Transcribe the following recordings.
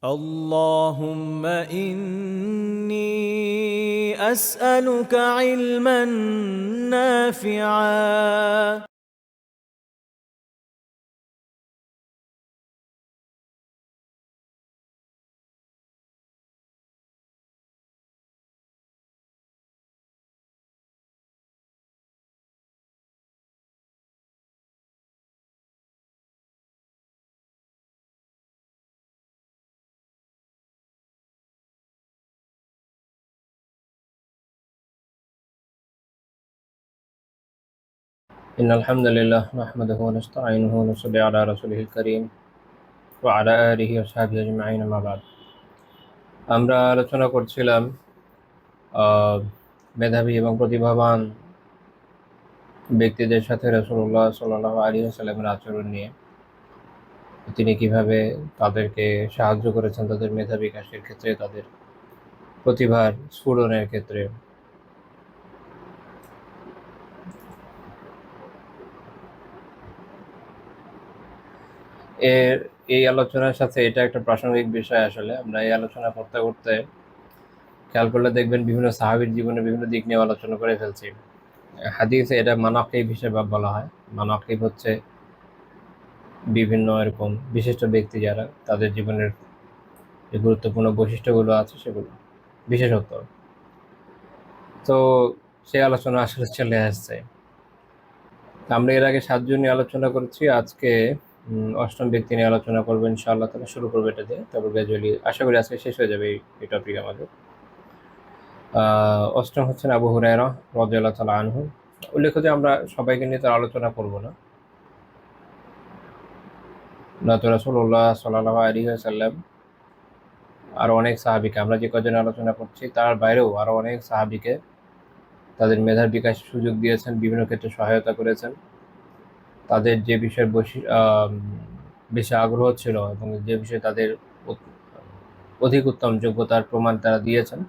اللهم إني أسألك علما نافعا إن الحمد لله نحمده ونستعينه ونصلي على رسوله الكريم وعلى آله وصحبه أجمعين أما بعد আমরা আলোচনা করছিলাম আহ, মেধাবী এবং প্রতিভাবান ব্যক্তিদের সাথে রাসূলুল্লাহ সাল্লাল্লাহু আলাইহি ওয়াসাল্লামের আচরণ নিয়ে তিনি কিভাবে তাদেরকে সাহায্য করেছেন তাদের মেধা বিকাশের ক্ষেত্রে তাদের প্রতিভার স্ফুরণের ক্ষেত্রে। এর এই আলোচনার সাথে এটা একটা প্রাসঙ্গিক বিষয়। আসলে আমরা এই আলোচনা করতে করতে খেয়াল করলে দেখবেন বিভিন্ন সাহাবীর জীবনের বিভিন্ন দিক নিয়ে আলোচনা করে ফেলছি। হাদিসে এটা মানাকিব হিসেবে বলা হয়। মানাকিব হচ্ছে বিভিন্ন এরকম বিশিষ্ট ব্যক্তি যারা তাদের জীবনের যে গুরুত্বপূর্ণ বৈশিষ্ট্যগুলো আছে সেগুলো বিশেষত্ব। তো সেই আলোচনা আসলে চলে আসছে। আমরা এর আগে 7 জন নিয়ে আলোচনা করেছি, আজকে অষ্টম ব্যক্তি নিয়ে আলোচনা করবো ইনশাআল্লাহ। তাহলে শুরু করবো এটা দিয়ে, তারপর গ্রাজুয়ালি আশা করি আজকে শেষ হয়ে যাবে এই টপিক আমাদের। অষ্টম হচ্ছেন আবু হুরায়রা রাদিয়াল্লাহু তাআলা আনহু। উল্লেখ্য যে আমরা সবাইকে নিয়ে তার আলোচনা করব না, নয়তো রাসূলুল্লাহ সাল্লাল্লাহু আলাইহি ওয়াসাল্লাম আরও অনেক সাহাবীকে, আমরা যে কজন আলোচনা করছি তার বাইরেও আরও অনেক সাহাবীকে তাদের মেধার বিকাশের সুযোগ দিয়েছেন, বিভিন্ন ক্ষেত্রে সহায়তা করেছেন। তাদের যে বিষয়ে বেশি আগ্রহ ছিল এবং যে বিষয়ে তাদের অধিক উত্তম যোগ্যতার প্রমাণ তারা দিয়েছেন,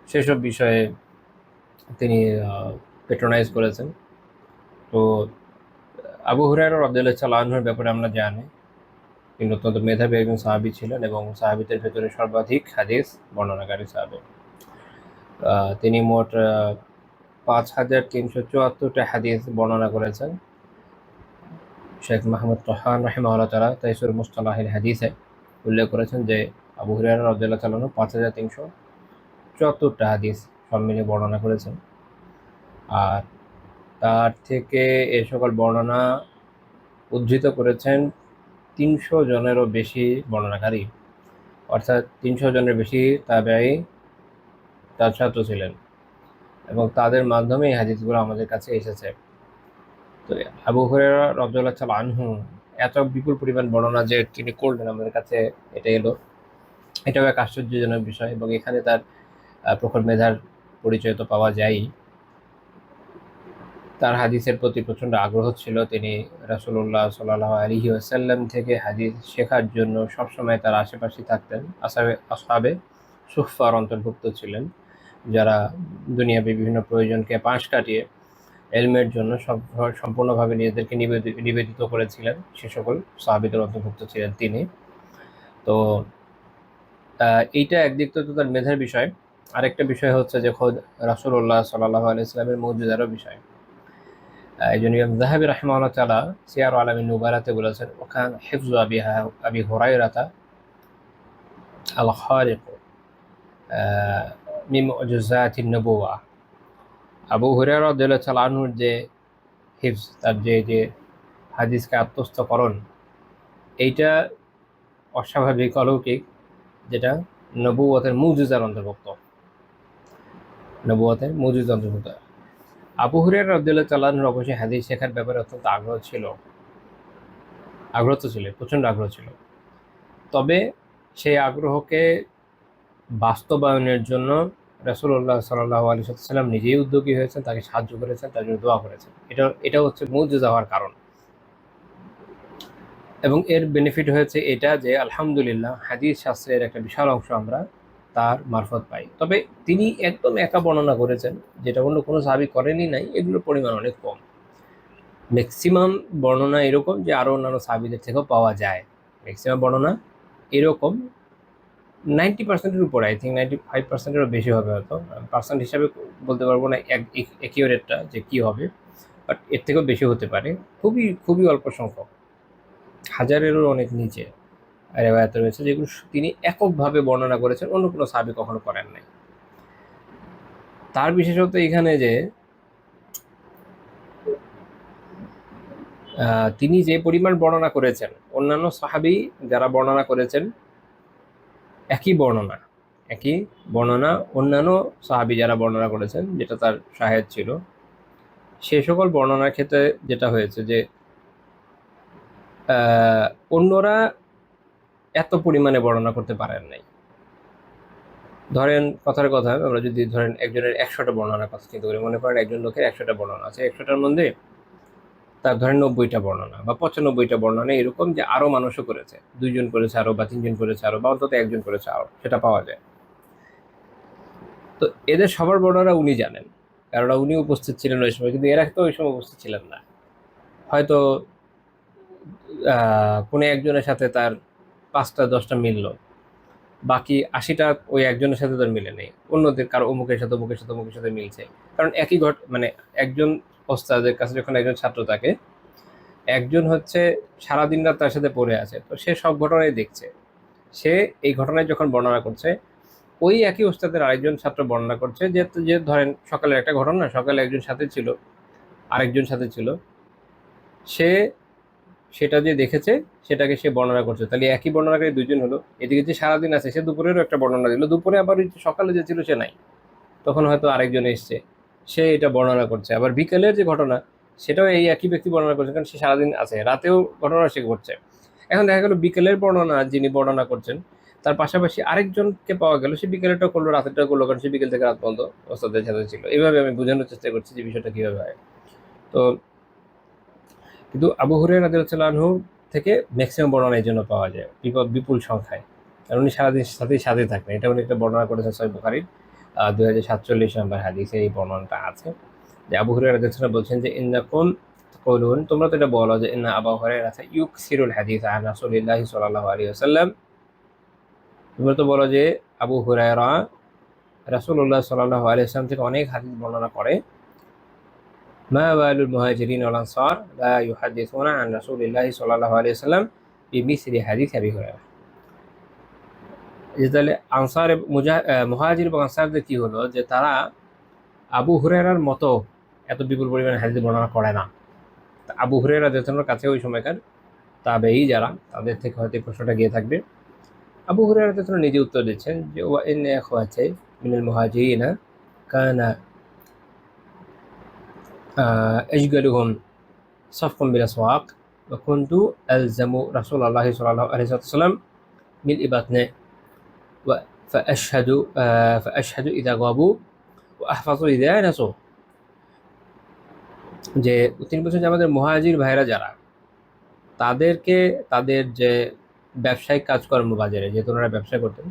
সেসব বিষয়ে তিনি পেট্রোনাইজ করেছেন। তো আবু হুরায়রা রাদিয়াল্লাহু তাআলা আনহুর ব্যাপারে আমরা জানি তিনি অত্যন্ত মেধাবী একজন সাহাবী ছিলেন এবং সাহাবীদের ভেতরে সর্বাধিক হাদিস বর্ণনাকারী সাহাবী। তিনি মোট 5374টা হাদিস বর্ণনা করেছেন। শেখ মাহমুদ তোহান রাহিমাহুল্লাহ তাআলা তাইসির মুসতালাহিল হাদিসে উল্লেখ করেছেন যে আবু হুরায়রা রাদিয়াল্লাহু তাআলা 5374টা হাদিস সব মিলিয়ে বর্ণনা করেছেন। আর তার থেকে এ সকল বর্ণনা উদ্ধৃত করেছেন 300 জনেরও বেশি বর্ণনাকারী, অর্থাৎ 300 জনের বেশি তাবেঈ তার ছাত্র ছিলেন এবং তাদের মাধ্যমে এই হাদিসগুলো আমাদের কাছে এসেছে। তো আবু হুরায়রা রাদিয়াল্লাহু তাআলা আনহু এত বিপুল পরিমাণ বর্ণনা যে তিনি করলেন আমাদের কাছে, এটা এলো, এটাও এক আশ্চর্যজনক বিষয়। এবং এখানে তার প্রখর মেধার পরিচয় তো পাওয়া যায়ই। তার হাদিসের প্রতি প্রচণ্ড আগ্রহ ছিল। তিনি রাসূলুল্লাহ সাল্লাল্লাহু আলাইহি ওয়াসাল্লাম থেকে হাদিস শেখার জন্য সবসময় তার আশেপাশে থাকতেন। আসহাবে সুফফার অন্তর্ভুক্ত ছিলেন, যারা দুনিয়াবী বিভিন্ন প্রয়োজনকে পাশ কাটিয়ে এলমের জন্য সম্পূর্ণভাবে নিজেদেরকে নিবেদিত করেছিলেন। সে সকল সাহাবীদের অন্তর্ভুক্ত ছিলেন তিনি। তো এইটা একদিক তো তার মেধার বিষয়। আরেকটা বিষয় হচ্ছে যে খোদ রাসূলুল্লাহ সাল্লাল্লাহু আলাইহি ওয়াসাল্লামের মুজিজারও বিষয়। এই জন্য ইমাম যাহাবী রাহিমাহুল্লাহ তাআলা সিয়ার আলামিন নুবালাতে বলেছেন, ওখান হিফযু আবি হুরায়রাতা আল খারিক মিন মুজিজাতিন নবুওয়াহ। আবু হুরায়রা রাদিয়াল্লাহু তাআলা আনহুর যে হিফজ, তার যে হাদিসকে আত্মস্থকরণ, এইটা অস্বাভাবিক অলৌকিক, যেটা নবুয়তের মুজিজার অন্তর্ভুক্ত। নবুয়তের মুজিজার অন্তর্ভুক্ত। আবু হুরায়রা রাদিয়াল্লাহু তাআলা আনহুর অবশ্যই হাদিস শেখার ব্যাপারে অত্যন্ত আগ্রহ তো ছিল, প্রচণ্ড আগ্রহ ছিল। তবে সেই আগ্রহকে বাস্তবায়নের জন্য রাসূলুল্লাহ সাল্লাল্লাহু আলাইহি ওয়াসাল্লাম নিজেই উদ্যোগী হয়েছেন, তাকে সাহায্য করেছেন, তার জন্য দোয়া করেছেন। এটা হচ্ছে মুজিজা হওয়ার কারণ। এবং এর বেনিফিট হয়েছে এটা যে আলহামদুলিল্লাহ হাদিস শাস্ত্রের একটা বিশাল অংশ আমরা তার মারফত পাই। তবে তিনি একদম একা বর্ণনা করেছেন, যেটা অন্য কোনো সাহাবী করেনই নাই। এগুলোর পরিমাণ অনেক কম। ম্যাক্সিমাম বর্ণনা এরকম যে আরও অন্যান্য সাহাবীদের থেকেও পাওয়া যায়। ম্যাক্সিমাম বর্ণনা এরকম 90%-এর উপরে, আই থিঙ্ক 95%-এরও বেশি হবে হয়তো। পার্সেন্ট হিসাবে বলতে পারবো না একিউরেটটা যে কি হবে, বাট এর থেকেও বেশি হতে পারে। খুবই খুবই অল্প সংখ্যক, হাজারেরও অনেক নিচে রেওয়ায়াত রয়েছে যেগুলো তিনি এককভাবে বর্ণনা করেছেন, অন্য কোনো সাহাবী কখনো করেন নাই। তার বিশেষত এখানে যে তিনি যে পরিমাণ বর্ণনা করেছেন, অন্যান্য সাহাবী যারা বর্ণনা করেছেন একই বর্ণনা অন্যান্য সাহাবী যারা বর্ণনা করেছেন, যেটা তার শাহেদ ছিল, সে সকল বর্ণনার ক্ষেত্রে যেটা হয়েছে যে অন্যরা এত পরিমাণে বর্ণনা করতে পারেন নাই। ধরেন কথার কথা, আমরা যদি ধরেন একজনের 100টা বর্ণনার কথা চিন্তা করি, মনে করেন একজন লোকের 100টা বর্ণনা আছে, 100টার মধ্যে তার ধরেন 90টা বর্ণনা বা 95টা বর্ণনা এরকম যে আরো মানুষও করেছে, 2জন করেছে আরো, বা 3জন করেছে আরো, বা অন্তত 1জন করেছে আরো, সেটা পাওয়া যায়। তো এদের সবার বর্ণনা উনি জানেন, কারণ উনি উপস্থিত ছিলেন ওই সময়, কিন্তু এরা তো ওই সময় উপস্থিত ছিলেন না। হয়তো কোনো একজনের সাথে তার 5টা 10টা মিললো, বাকি 80টা ওই একজনের সাথে তার মিলে নেই, অন্যদের কারো অমুকের সাথে মিলছে। কারণ একই মানে একজন ওস্তাদের কাছে যখন একজন ছাত্র থাকে, একজন হচ্ছে সারাদিন রাত তার সাথে পড়ে আছে, তো সে সব ঘটনাই দেখছে। সে এই ঘটনায় যখন বর্ণনা করছে, ওই একই ওস্তাদের আরেকজন ছাত্র বর্ণনা করছে যে যে ধরেন সকালের একটা ঘটনা, সকালে একজন সাথে ছিল, আরেকজন সাথে ছিল, সে সেটা যে দেখেছে সেটাকে সে বর্ণনা করছে, তাহলে একই বর্ণনাকারী 2জন হলো। এদিকে যে সারাদিন আছে সে দুপুরেরও একটা বর্ণনা দিল, দুপুরে আবার ওই সকালে যে ছিল সে নাই, তখন হয়তো আরেকজন এসছে, সে এটা বর্ণনা করছে। আবার বিকেলের যে ঘটনা, সেটাও এই একই ব্যক্তি বর্ণনা করছে, কারণ সে সারাদিন আছে, রাতেও ঘটনা সে ঘটছে। এখন দেখা গেল বিকেলের বর্ণনা যিনি বর্ণনা করছেন, তার পাশাপাশি আরেকজনকে পাওয়া গেল, সে বিকেলেরটা করলো, রাতেরটা করলো, কারণ সে বিকেল থেকে রাত পর্যন্ত ওস্তাদের সাথে ছিল। এইভাবে আমি বোঝানোর চেষ্টা করছি যে বিষয়টা কিভাবে হয়। তো কিন্তু আবু হুরায়রা রাদিয়াল্লাহু আনহু থেকে ম্যাক্সিমাম বর্ণনা এই জন্য পাওয়া যায় বিপুল সংখ্যায়, কারণ উনি সারাদিন সাথে থাকবেন। এটা উনি একটা বর্ণনা করেছেন সহিহ বুখারীর 2047 নম্বর হাদিসে এই বর্ণনাটা আছে, যে আবু হুরায়রা রাদিয়াল্লাহু আনহু বলছেন যে ইন্নাকুম তাকুলুন, তোমরা তো এটা বলো যে ইন্না আবু হুরায়রা ইউকসিরুল হাদিস আন রাসূলিল্লাহি সাল্লাল্লাহু আলাইহি ওয়াসাল্লাম, তোমরা তো বলো যে আবু হুরায়রা রাসূলুল্লাহ সাল্লাল্লাহু আলাইহি ওয়াসাল্লাম থেকে অনেক হাদিস বর্ণনা করে। মা বালুল মুহাজিরিন ওয়াল আনসার লা ইউহাদ্দিসুনা আন রাসূলিল্লাহি সাল্লাল্লাহু আলাইহি ওয়াসাল্লাম বিমিসলি হাদিস আবি হুরায়রা। তাহলে আনসার মুহাজির এবং আনসারদের কি হলো, যে তারা আবু হুরায়রার মতো এত বিপুল পরিমাণে হাদিস বর্ণনা করে না। আবু হুরায়রা রাদিয়াল্লাহু কাছে ওই সময়কার তাবেঈ যারা, তাদের থেকে হয়তো এই প্রশ্নটা গিয়ে থাকবে। আবু হুরায়রা রাদিয়াল্লাহু নিজে উত্তর দিচ্ছেন যে ওয়া ইন্না ইখওয়াতি মিনাল মুহাজিরিনা কানা আজগালুহুম সাফকুম বিল আসওয়াক ওয়া কুনতু আলজামু রাসূলুল্লাহি সাল্লাল্লাহু আলাইহি ওয়াসাল্লাম মিল ইবাতনি ওয়া ফাআশহাদু ইযা গাবু ওয়া আহফাযু ইযা নাসু। যে তিনি বলছেন যে আমাদের মুহাজির ভাইরা যারা, তাদেরকে তাদের যে ব্যবসায়িক কাজকর্ম বাজারে, যেহেতু ওনারা ব্যবসা করতেন,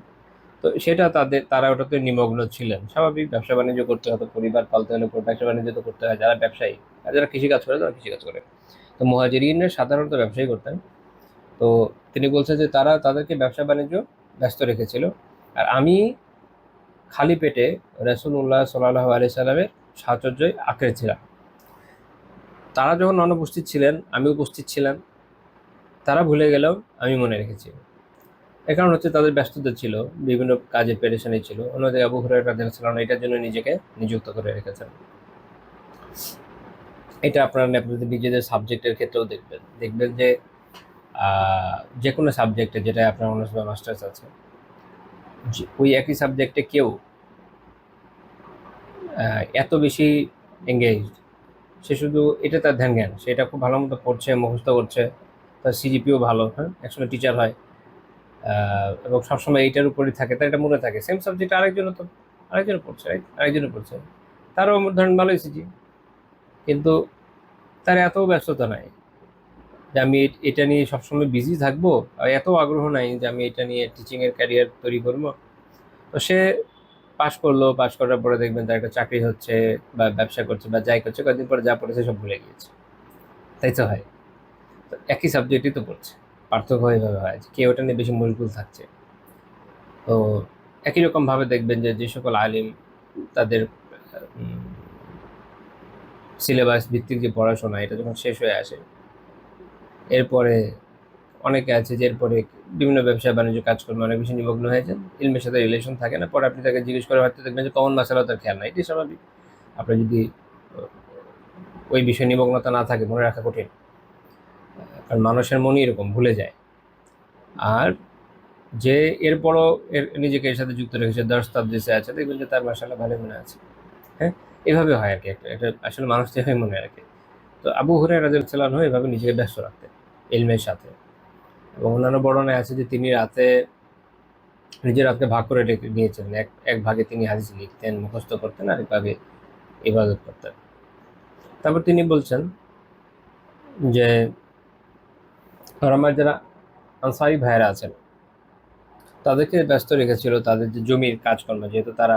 তো সেটা তারা ওটাতে নিমগ্ন ছিলেন। স্বাভাবিক, ব্যবসা বাণিজ্য করতে হতো, পরিবার পালতে হলে ব্যবসা বাণিজ্য তো করতে হয়। যারা ব্যবসায়ী আর যারা কৃষিকাজ করে তারা কৃষিকাজ করে, তো মুহাজিরিনরা সাধারণত ব্যবসায়ী করতেন। তো তিনি বলছেন যে তারা তাদেরকে ব্যবসা বাণিজ্য ব্যস্ত রেখেছিল, আর আমি খালি পেটে রাসূলুল্লাহ সাল্লাল্লাহু আলাইহি সাল্লামের সাহচর্যে আঁকড়ে ছিলাম। তারা যখন অনুপস্থিত ছিলেন, আমি উপস্থিত ছিলাম, তারা ভুলে গেলেও আমি মনে রেখেছি। এর কারণ হচ্ছে তাদের ব্যস্ততা ছিল, বিভিন্ন কাজের পেরেশানি ছিল। অন্যদিকে আবু হুরায়রা রাদিয়াল্লাহু আনহু এটার জন্য নিজেকে নিযুক্ত করে রেখেছেন। এটা আপনারা আপনাদের নিজেদের সাবজেক্টের ক্ষেত্রেও দেখবেন যে যে কোনো সাবজেক্টে, যেটা আপনার অনার্স বা মাস্টার্স আছে, ওই একই সাবজেক্টে কেউ এত বেশি এঙ্গেজড, সে শুধু এটা তার ধ্যান জ্ঞান, সেটা খুব ভালো মতো পড়ছে, মুখস্থ করছে, তার সিজিপিও ভালো, হ্যাঁ, একসময় টিচার হয়, এবং সবসময় এইটার উপরই থাকে, তার এটা মনে থাকে। সেম সাবজেক্ট আরেকজনও পড়ছে, রাইট, আরেকজনও পড়ছে, তারও ধরেন ভালো এসেছি, কিন্তু তার এত ব্যস্ততা নাই যে আমি এটা নিয়ে সবসময় বিজি থাকবো, আর এত আগ্রহ নাই যে আমি এটা নিয়ে টিচিংয়ের ক্যারিয়ার তৈরি করবো। তো সে পাশ করার পরে দেখবেন তার একটা চাকরি হচ্ছে, বা ব্যবসা করছে, বা যাই করছে, কয়েকদিন পরে যা পড়েছে সব ভুলে গিয়েছে। তাই তো হয়। তো একই সাবজেক্টই তো পড়ছে, পার্থক্য এইভাবে হয় যে কেউ ওটা নিয়ে বেশি মশগুল থাকছে। তো একই রকমভাবে দেখবেন যে যে সকল আলিম তাদের সিলেবাস ভিত্তিক যে পড়াশোনা এটা যখন শেষ হয়ে আসে, এরপরে অনেকে আছে যে এরপরে বিভিন্ন ব্যবসা বাণিজ্য কাজকর্মে অনেক বেশি নিমগ্ন হয়েছেন, ইলমের সাথে রিলেশন থাকে না। পরে আপনি তাকে জিজ্ঞেস করে হয়তো দেখবেন যে কমন মাসালা তার খেয়াল নাই। এটি স্বাভাবিক। আপনার যদি ওই বিষয়ে নিমগ্নতা না থাকে, মনে রাখা কঠিন, কারণ মানুষের মনই এরকম, ভুলে যায়। আর যে এরপরও নিজেকে এর সাথে যুক্ত রেখেছে, দর্শ তাবদিসে আছে, দেখবেন যে তার মাসালা ভালো মনে আছে। হ্যাঁ, এভাবে হয় আর কি। একটা আসলে মানুষ যেভাবে মনে রাখে। তো আবু হুরায়রা রাদিয়াল্লাহু আনহু এভাবে নিজেকে ব্যস্ত রাখতেন ইলমের সাথে। এবং অন্যান্য বর্ণনায় আছে যে তিনি নিজের রাতকে ভাগ করে নিয়েছিলেন। এক এক ভাগে তিনি হাদিস লিখতেন, মুখস্থ করতেন, আরেক ভাগে ইবাদত করতেন। তারপর তিনি বলছেন যে আমার যারা আনসারি ভাইয়েরা আছেন তাদেরকে ব্যস্ত রেখেছিল তাদের যে জমির কাজকর্ম, যেহেতু তারা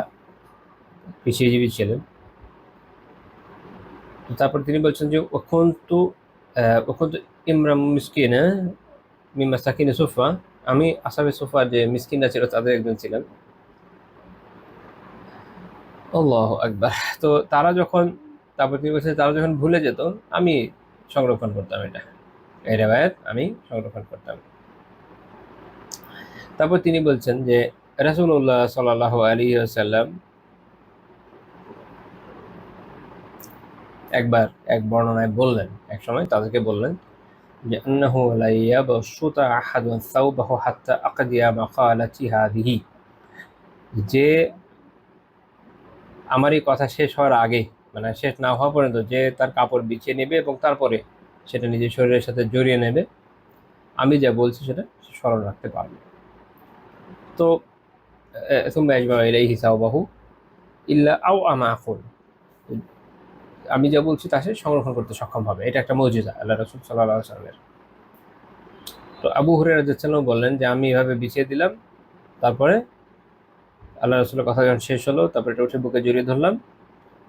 কৃষিজীবী ছিলেন। তো তারপর তিনি বলছেন যে ওখন্তু ইমরাম মিসকিন মিম্মা সাকিনে সুফা, আমি আসাবে সুফা যে মিসকিনরা ছিল তাদের একজন ছিলেন। আল্লাহু আকবার। তো তারপর তিনি বলছেন তারা যখন ভুলে যেত আমি সংরক্ষণ করতাম এটা, এই রেওয়ায়াত আমি সংরক্ষণ করতাম। তারপর তিনি বলছেন যে রাসূলুল্লাহ সাল্লাল্লাহু আলাইহি ওয়াসাল্লাম একবার এক বর্ণনায় বললেন, এক সময় তাদেরকে বললেন যে আন্নাহু লা ইয়াবসুতা আহাদুন সাওবাহু হাত্তা আকদিয়া মাকালাতি হাদিহি, যে আমার এই কথা শেষ হওয়ার আগে, মানে শেষ না হওয়া পর্যন্ত, যে তার কাপড় বিছিয়ে নেবে এবং তারপরে সেটা নিজের শরীরের সাথে জড়িয়ে নেবে, আমি যা বলছি সেটা স্মরণ রাখতে পারবে। তো সুম্মা ইয়াজমাউ ইলাইহি সাওবাহু ইল্লা আও আমা আকুল, আমি যা বলছি তা সে সংরক্ষণ করতে সক্ষম হবে। এটা একটা মুজিজা আল্লাহ রাসূল সাল্লাল্লাহু আলাইহি ওয়াসাল্লামের। তো আবু হুরায়রা রাদিয়াল্লাহু বললেন যে আমি এভাবে বিছিয়ে দিলাম, তারপরে আল্লাহ রাসূলের কথা যখন শেষ হলো, তারপরে এটা উঠে বুকে জড়িয়ে ধরলাম।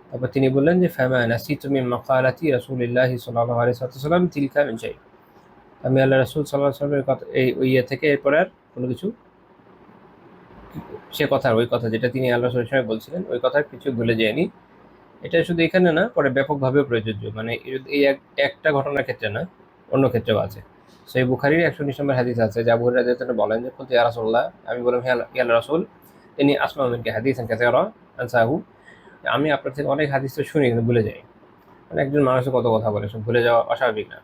তারপর তিনি বললেন যে ফামা নাসিতু মিন মাকালাতি রাসূলিল্লাহি সাল্লাল্লাহু আলাইহি ওয়াসাল্লাম তিলকা মিন শাই, আমি আল্লাহ রাসূল সাল্লাল্লাহু আলাইহি ওয়াসাল্লামের কথা এই ওই ইয়ে থেকে এরপরে আর কোনো কিছু, ওই কথা যেটা তিনি আল্লাহ রাসূলের সঙ্গে বলছিলেন ওই কথার কিছু ভুলে যায়নি। এটা শুধু এখানে না, পরে ব্যাপকভাবে প্রযোজ্য, মানে এই একটা ঘটনার ক্ষেত্রে না, অন্য ক্ষেত্রেও আছে। সেই বুখারীর 119 নম্বর হাদিস আছে যে আবু হুরায়রা রাদিয়াল্লাহু আনহু বলেন যে কুলতু ইয়া রাসূলুল্লাহ, আমি বললাম হে আল্লাহর রাসূল, ইন্নী আসমাউ মিনকা হাদিসান কাসীরা আনসাহু, আমি আপনার থেকে অনেক হাদিস তো শুনি কিন্তু ভুলে যাই। মানে একজন মানুষের কত কথা বলে, সব ভুলে যাওয়া অস্বাভাবিক না।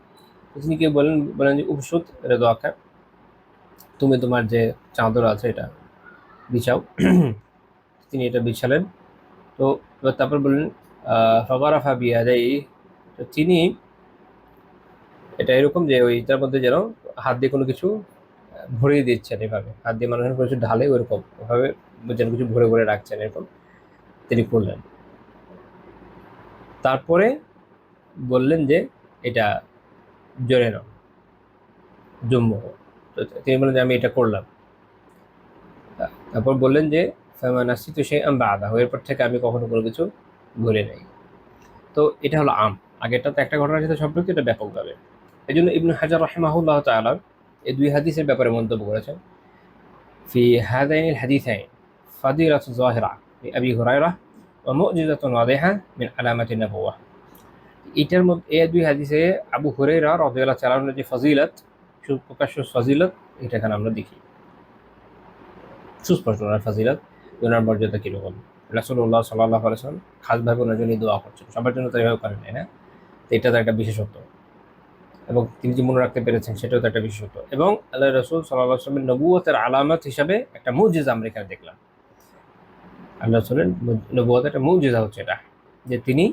তো তিনি কি বলেন যে উপসুত রেদোয়াকা, তুমি তোমার যে চাদর আছে এটা বিছাও। তিনি এটা বিছালেন। তো তারপর বললেন ফাগারাফা বিয়াদাই, তো তিনি এটা এরকম যে ওইটার মধ্যে যেন হাত দিয়ে কোনো কিছু ভরিয়ে দিচ্ছেন, এভাবে হাত দিয়ে মানুষের কোনো কিছু ঢালে ওইরকম ওভাবে যেন কিছু ভরে ভরে রাখছেন, এরকম তিনি করলেন। তারপরে বললেন যে এটা জোরে নাও, জম্মু। তো তিনি বললেন যে আমি এটা করলাম। তারপর বললেন যে ফামা নাসিতু শাইআন বা'দাহু, এরপর থেকে আমি কখনো কোনো কিছু ভুলি নাই। তো এটা হলো আম, আগেরটা তো একটা ঘটনার সাথে সম্পর্কিত, এটা ব্যাপকভাবে। এই জন্য ইবনু হাজার রাহিমাহুল্লাহ তাআলা এই দুই হাদিসের ব্যাপারে মন্তব্য করেছেন ফি হাযাইনিল হাদিসাইন ফাদিলাতুন যাহিরা লিআবি হুরায়রা ওয়া মু'জিজাতুন ওয়াদিহা মিন আলামাতিন নবুওয়াহ। এটার মধ্যে এই দুই হাদিসে আবু হুরায়রা রাদিয়াল্লাহু তাআলা আনহুর যে ফজিলত, সুপ্রকাশ্য ফজিলত, এটা এখানে আমরা দেখি, সুস্পষ্ট ওনার ফজিলত, ওনার মর্যাদা কীরকম। রাসূলুল্লাহ সাল্লাল্লাহু আলাইহি ওয়াসাল্লাম খাসভাবে ওনার জন্য দোয়া করছেন, সবার জন্য তো এভাবে করেন নাই না। তো এটা তো একটা বিশেষত্ব, এবং তিনি যে মনে রাখতে পেরেছেন সেটাও তো একটা বিশেষত্ব। এবং আল্লাহ রাসূল সাল্লাল্লাহু আলাইহি ওয়াসাল্লামের নবুয়তের আলামত হিসাবে একটা মুজিজা আমরা এখানে দেখলাম। আল্লাহ রাসূলের নবুয়তের একটা মুজিজা হচ্ছে এটা, যে তিনি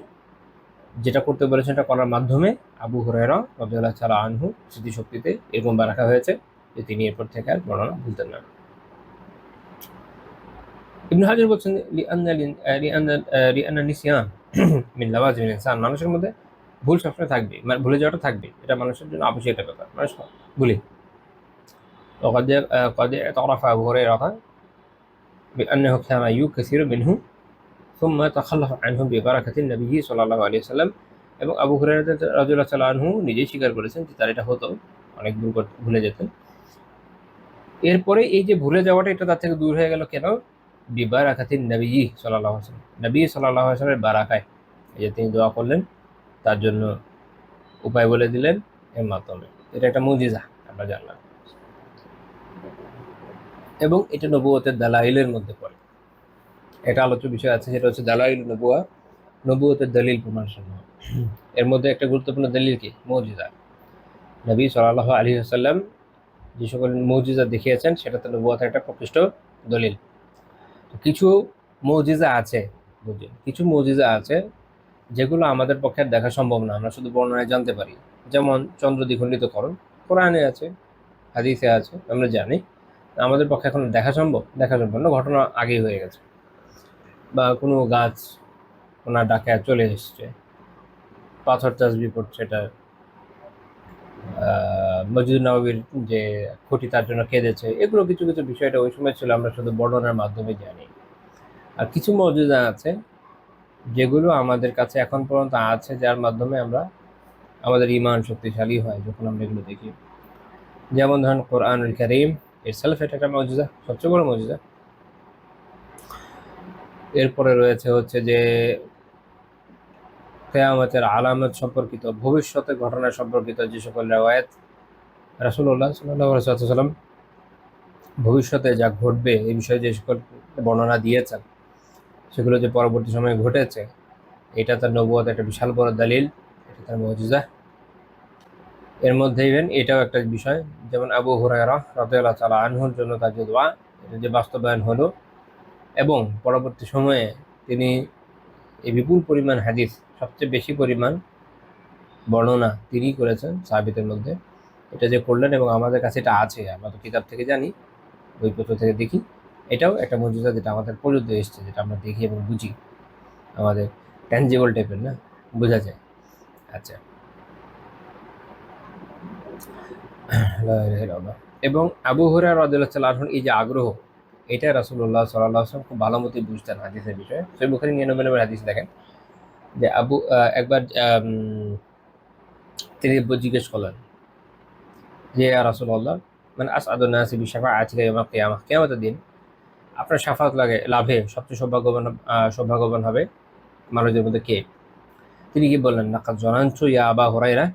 যেটা করতে বলেছেন এটা করার মাধ্যমে আবু হুরায়রা রাদিয়াল্লাহু তাআলা আনহু স্মৃতিশক্তিতে এরকম রাখা হয়েছে যে তিনি এরপর থেকে আর বর্ণনা ভুলতেন না। ইবনে হাজার বলছেন লিআন্না নিসিয়ান মিন লাওয়াজিমিল ইনসান, মানুষের মধ্যে ভুল সবসময় থাকবে, মানে ভুলে যাওয়াটা থাকবে, এটা মানুষের জন্য আবশ্যক একটা ব্যাপার, মানুষ ভুলে। وقد اعترف أبو هريرة بأنه كان يكثر منه ثم تخلف عنه ببركة النبي صلى الله عليه وسلم, এবং আবু হুরায়রা রাদিয়াল্লাহু তাআলা আনহু নিজেই স্বীকার করেছেন যে তার এটা হতো, অনেক ভুলে যেতেন। এরপরে এই যে ভুলে যাওয়াটা, এটা তার থেকে দূর হয়ে গেল কেন? বিবারাকাতিন নবী সাল্লাল্লাহু আলাইহি ওয়াসাল্লাম, নবী সাল্লাল্লাহু আলাইহি ওয়াসাল্লামের বারাকায়। এই যে তিনি দোয়া করলেন, তার জন্য উপায় বলে দিলেন এর মাধ্যমে। এটা একটা মুজিজা আমরা জানলাম, এবং এটা নবুয়তের দালাইলের মধ্যে পড়ে। এটা আলোচ্য বিষয় আছে, সেটা হচ্ছে দালাইল নবুয়া, নবুয়তের দলিল প্রমাণ সমূহ। এর মধ্যে একটা গুরুত্বপূর্ণ দলিল কি? মুজিজা। নবী সাল্লাল্লাহু আলাইহি ওয়াসাল্লাম যে সকল মুজিজা দেখিয়েছেন, সেটা তো নবুয়তের একটা প্রকৃষ্ট দলিল। তো কিছু মুজিজা আছে, বুঝলেন, কিছু মুজিজা আছে যেগুলো আমাদের পক্ষে আর দেখা সম্ভব না, আমরা শুধু বর্ণনায় জানতে পারি। যেমন চন্দ্র দ্বিখণ্ডিতকরণ, কোরআনে আছে, হাদিসে আছে, আমরা জানি। আমাদের পক্ষে এখন দেখা সম্ভব না, ঘটনা আগেই হয়ে গেছে। বা কোনো গাছ ওনার ডাকে চলে এসছে, পাথর তাসবিহ পড়ছে, এটা মসজিদ নববীর যে খুঁটি তার জন্য কেঁদেছে, এগুলো কিছু কিছু বিষয়টা ওই সময় ছিল, আমরা শুধু বর্ণনার মাধ্যমে জানি। আর কিছু মওজিজা আছে যেগুলো আমাদের কাছে এখন পর্যন্ত আছে, যার মাধ্যমে আমরা আমাদের ঈমান শক্তিশালী হয় যখন আমরা এগুলো দেখি। যেমন ধরেন কোরআনুল কারীম ইটসেলফ, এটা একটা মওজিজা, সবচেয়ে বড় মওজিজা। এরপরে রয়েছে হচ্ছে যে কিয়ামতের আলামত সম্পর্কিত, ভবিষ্যতের ঘটনা সম্পর্কিত যে সকল রিওয়ায়াত রাসূলুল্লাহ সাল্লাল্লাহু আলাইহি ওয়াসাল্লাম ভবিষ্যতে যা ঘটবে এই বিষয়ে যে সকল বর্ণনা দিয়েছেন, সেগুলো যে পরবর্তী সময়ে ঘটেছে, এটা তার নবুয়তের একটা বিশাল বড় দলিল, এটা তার মুজিজা। এর মধ্যে ইভেন এটাও একটা বিষয়, যেমন আবু হুরায়রা রাদিয়াল্লাহু তাআলা আনহুর জন্য তার যে দোয়া, এটা যে বাস্তবায়ন হলো, এবং পরবর্তী সময়ে তিনি এই বিপুল পরিমাণ হাদিস, সবচেয়ে বেশি পরিমাণ বর্ণনা তিনি করেছেন সাহাবীদের মধ্যে, এটা যে করলেন, এবং আমাদের কাছে এটা আছে, আমরা তো কিতাব থেকে জানি, বইপত্র থেকে দেখি, এটাও একটা মুজিজা, যেটা আমাদের পর্যন্ত এসছে, যেটা আমরা দেখি এবং বুঝি, আমাদের ট্যানজিবল টাইপের, না, বোঝা যায়। আচ্ছা, এবং আবু হুরায়রা রাদিয়াল্লাহু তাআলা আনহুর এই যে আগ্রহ, এটা রাসূলুল্লাহ সাল্লাল্লাহু আলাইহি ওয়াসাল্লাম খুব ভালো মতোই বুঝতেন হাদিসের বিষয়ে। সহিহ বুখারী 99 নম্বর হাদিস দেখেন, যে একবার তিনি জিজ্ঞেস করলেন যে ইয়া রাসূলুল্লাহ, মানে আসআদুন নাসি বিশাফাআতিকা ইয়াউমাল কিয়ামাহ, কিয়ামতের দিন আপনার শাফাত লাভে সবচেয়ে সৌভাগ্যবান হবে মানুষদের মধ্যে কে? তিনি কি বললেন? লাকাদ যানানতু ইয়া আবা হুরায়রা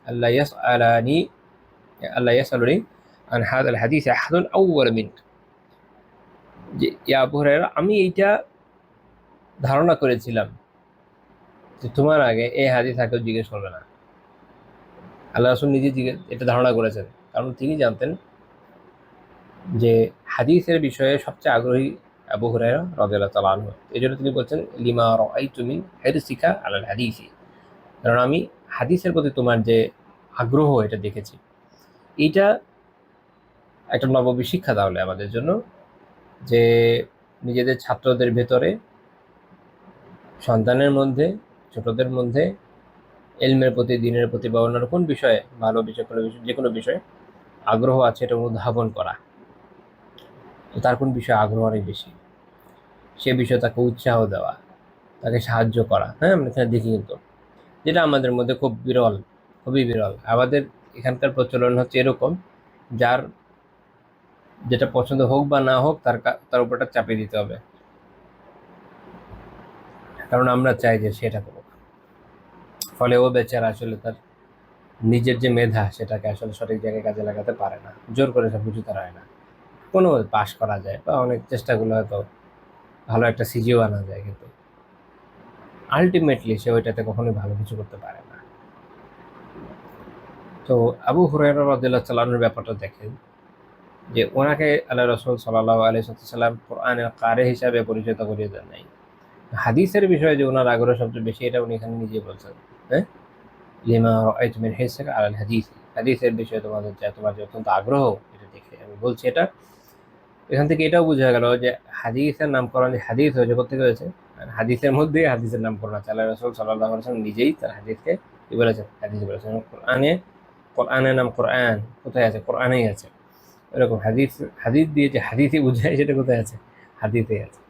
আল্লা ইয়াসআলুনি আন হাযাল হাদিস আহাদুন আউওয়ালা মিনক। যে ইয়া আবু হুরায়রা, আমি এইটা ধারণা করেছিলাম যে তোমার আগে এই হাদিস আর কেউ জিজ্ঞেস করবে না। আল্লাহ রাসূল নিজে এটা ধারণা করেছেন, কারণ তিনি জানতেন যে হাদিসের বিষয়ে সবচেয়ে আগ্রহী আবু হুরায়রা রাদিয়াল্লাহু তাআলা আনহু। এজন্য তিনি বলছেন, লিমা রাআইতু মিন হিরসিকা আলাল হাদিসি, কারণ আমি হাদিসের প্রতি তোমার যে আগ্রহ, এটা দেখেছি। এইটা একটা নববী শিক্ষা তাহলে আমাদের জন্য, যে নিজেদের ছাত্রদের ভেতরে, সন্তানের মধ্যে, ছোটদের মধ্যে ইলমের প্রতি, দ্বীনের প্রতি, বা অন্যান্য কোন বিষয়ে, ভালো বিষয়, কোনো বিষয়, যে কোনো বিষয়ে আগ্রহ আছে, এটা অনুধাবন করা। তো তার কোন বিষয়ে আগ্রহ অনেক বেশি, সে বিষয়ে তাকে উৎসাহ দেওয়া, তাকে সাহায্য করা। হ্যাঁ, আমরা এখানে দেখি কিন্তু, যেটা আমাদের মধ্যে খুব বিরল, খুবই বিরল। আমাদের এখানকার প্রচলন হচ্ছে এরকম, যার যেটা পছন্দ হোক বা না হোক, তার উপরটা চাপিয়ে দিতে হবে, কারণ আমরা চাই যে সেটা করুক। ফলে ও বেচারা আসলে তার নিজের যে মেধা, সেটাকে আসলে সঠিক জায়গায় কাজে লাগাতে পারে না। জোর করে সব কিছু তার হয় না। কোনো পাস করা যায়, বা অনেক চেষ্টাগুলো হয়তো ভালো একটা সিজিও আনা যায়, কিন্তু আলটিমেটলি সে ওইটাতে কখনোই ভালো কিছু করতে পারে না। তো আবু হুরায়রা রাদিয়াল্লাহু তাআলা আনহুর ব্যাপারটা দেখেন, যে ওনাকে আল্লাহ রাসূল সাল্লাল্লাহু আলাইহি ওয়াসাল্লাম কোরআনের কারি হিসাবে পরিচিত করিয়ে দেন নাই। হাদিসের বিষয়ে যে ওনার আগ্রহ সবচেয়ে বেশি, এটা উনি এখানে নিজেই বলছেন। হ্যাঁ, লিমা রাআইতু মিন হিরসিকা আলাল হাদিস, হাদিসের বিষয়ে তোমার যে অত্যন্ত আগ্রহ, এটা দেখে আমি বলছি। এটা এখান থেকে এটাও বোঝা গেল যে হাদিসের নামকরণ, যে হাদিস হয়েছে কোথেকে হয়েছে, আর হাদিসের মধ্যে হাদিসের নামকরণ আছে। আল্লাহ রাসূল সাল্লাল্লাহু আলাইহি ওয়াসাল্লাম নিজেই তার হাদিসকে কি বলেছেন? হাদিস বলেছেন। কোরআনের নাম কোরআন কোথায় আছে? কোরআনেই আছে। এরকম হাদিস দিয়ে যে হাদিসই বোঝায়, সেটা কোথায় আছে? হাদিসেই আছে।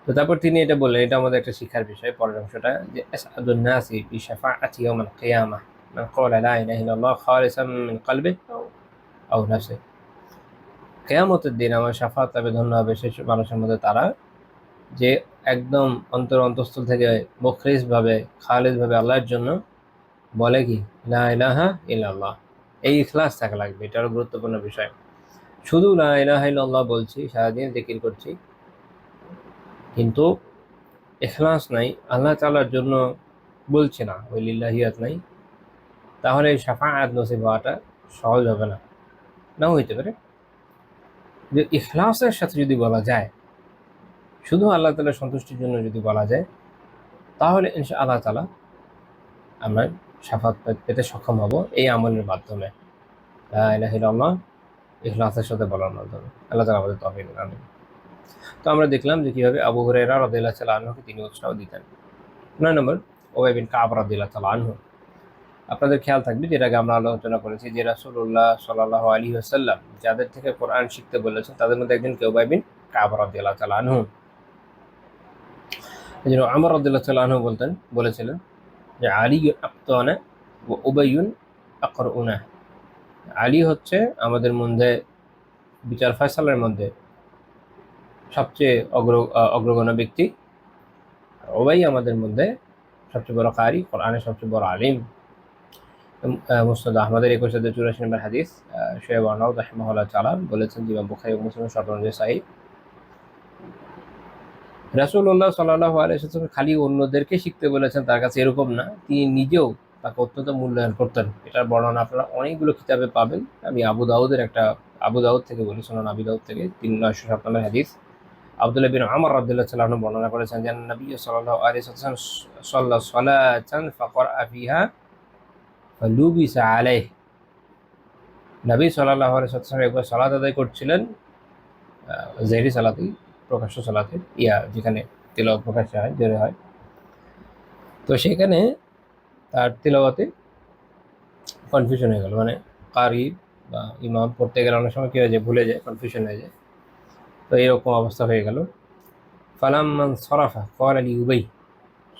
তো তারপর তিনি এটা বললেন, এটা আমাদের একটা শিক্ষার বিষয়, পরের অংশটা, যে আসআদুন নাসি বিশাফাআতি ইয়াউমাল কিয়ামাহ মান ক্বালা লা ইলাহা ইল্লাল্লাহ খালিসাম মিন কলবিহি আও নাফসিহি। কিয়ামতের দিন আমার শাফাত পাবে, ধন্য হবে সেসব মানুষের মধ্যে তারা যে একদম অন্তঃস্থল থেকে মুখলিস ভাবে, খালিস ভাবে আল্লাহর জন্য বলে কি লা ইলাহা ইল্লাল্লাহ। এই ইখলাস থাকা লাগবে, এটা আরো গুরুত্বপূর্ণ বিষয়। শুধু লা ইলাহা ইল্লাল্লাহ বলছি, সারাদিন জিকির করছি, কিন্তু ইখলাস নাই, আল্লাহ তাআলার জন্য বলছি না, ওই লিল্লাহিয়াত নাই, তাহলে শাফাআত নসিব হওয়াটা সহজ হবে না। নাও হইতে পারে যে ইখলাসের সাথে যদি বলা যায়, শুধু আল্লাহ তাআলার সন্তুষ্টির জন্য যদি বলা যায়, তাহলে আল্লাহ তাআলা আমরা শাফাত পেতে সক্ষম হব এই আমলের মাধ্যমে, লা ইলাহা ইল্লাল্লাহ ইখলাসের সাথে বলার মাধ্যমে। আল্লাহ তাআলা আমাদের তৌফিক দান করুন। তো আমরা দেখলাম যে কিভাবে আবু হুরায়রা রাদিয়াল্লাহু তাআলা আনহুকে তিনি উৎসাহ দিতেন। 9 নম্বর, উবাই বিন কাব রাদিয়াল্লাহু তাআলা আনহু। আপনাদের খেয়াল থাকবে, যেটা আগে আমরা আলোচনা করেছি, যে রাসূলুল্লাহ সাল্লাল্লাহু আলাইহি ওয়াসাল্লাম যাদের থেকে কোরআন শিখতে বলেছেন তাদের মধ্যে একজন কে উবাই বিন কাব রাদিয়াল্লাহু তাআলা আনহু। এজন্য আমর রাদিয়াল্লাহু তাআলা আনহু বলেছিলেন যে আলী আক্তানা ওয়া উবাইয়ুন আকরাউনা। আলী হচ্ছে আমাদের মধ্যে বিচার ফয়সালার মধ্যে সবচেয়ে অগ্রগণ্য ব্যক্তি, উবাই আমাদের মধ্যে সবচেয়ে বড় কারি, কোরআনের সবচেয়ে বড় আলিম। মুসনাদ আহমদের 2184 নম্বর হাদিস, শোয়েব আরনাউদ রাহিমাহুল্লাহ তাআলা বলেছেন, যে ইমাম বুখারী ও মুসলিম সনদ অনুযায়ী সহিহ। রাসূলুল্লাহ সাল্লাল্লাহু আলাইহি ওয়াসাল্লাম খালি অন্যদেরকে শিখতে বলেছেন তার কাছে এরকম না, তিনি নিজেও তাকে অত্যন্ত মূল্যায়ন করতেন। এটার বর্ণনা আপনারা অনেকগুলো কিতাবে পাবেন। আমি আবু দাউদ থেকে বলি, সুনান আবি দাউদ থেকে 3907 নম্বর হাদিস, আব্দুল্লাহ বিন আমর রাদিয়াল্লাহু তাআলা আনহু বর্ণনা করেছেন যে নবী সাল্লাল্লাহু আলাইহি ওয়াসাল্লাম সাল্লা সালাতান ফাকরা ফিহা ফালুবিসা আলাইহি। নবী সাল্লাল্লাহু আলাইহি ওয়াসাল্লাম একবার সালাত আদায় করছিলেন, জেহরি সালাতে, প্রকাশ্য সালাতে, যেখানে তিলাওয়াত প্রকাশ্যে হয়, জোরে হয়। তো সেখানে তার তিলাওয়াতে কনফিউশন হয়ে গেল, মানে কারি বা ইমাম পড়তে গেলে অনেক সময় কী হয়ে যায়, ভুলে যায়, কনফিউশন হয়ে যায়। তো এরকম অবস্থা হয়ে গেল। ফালাম্মান সরাফা ক্বাল লি উবাই,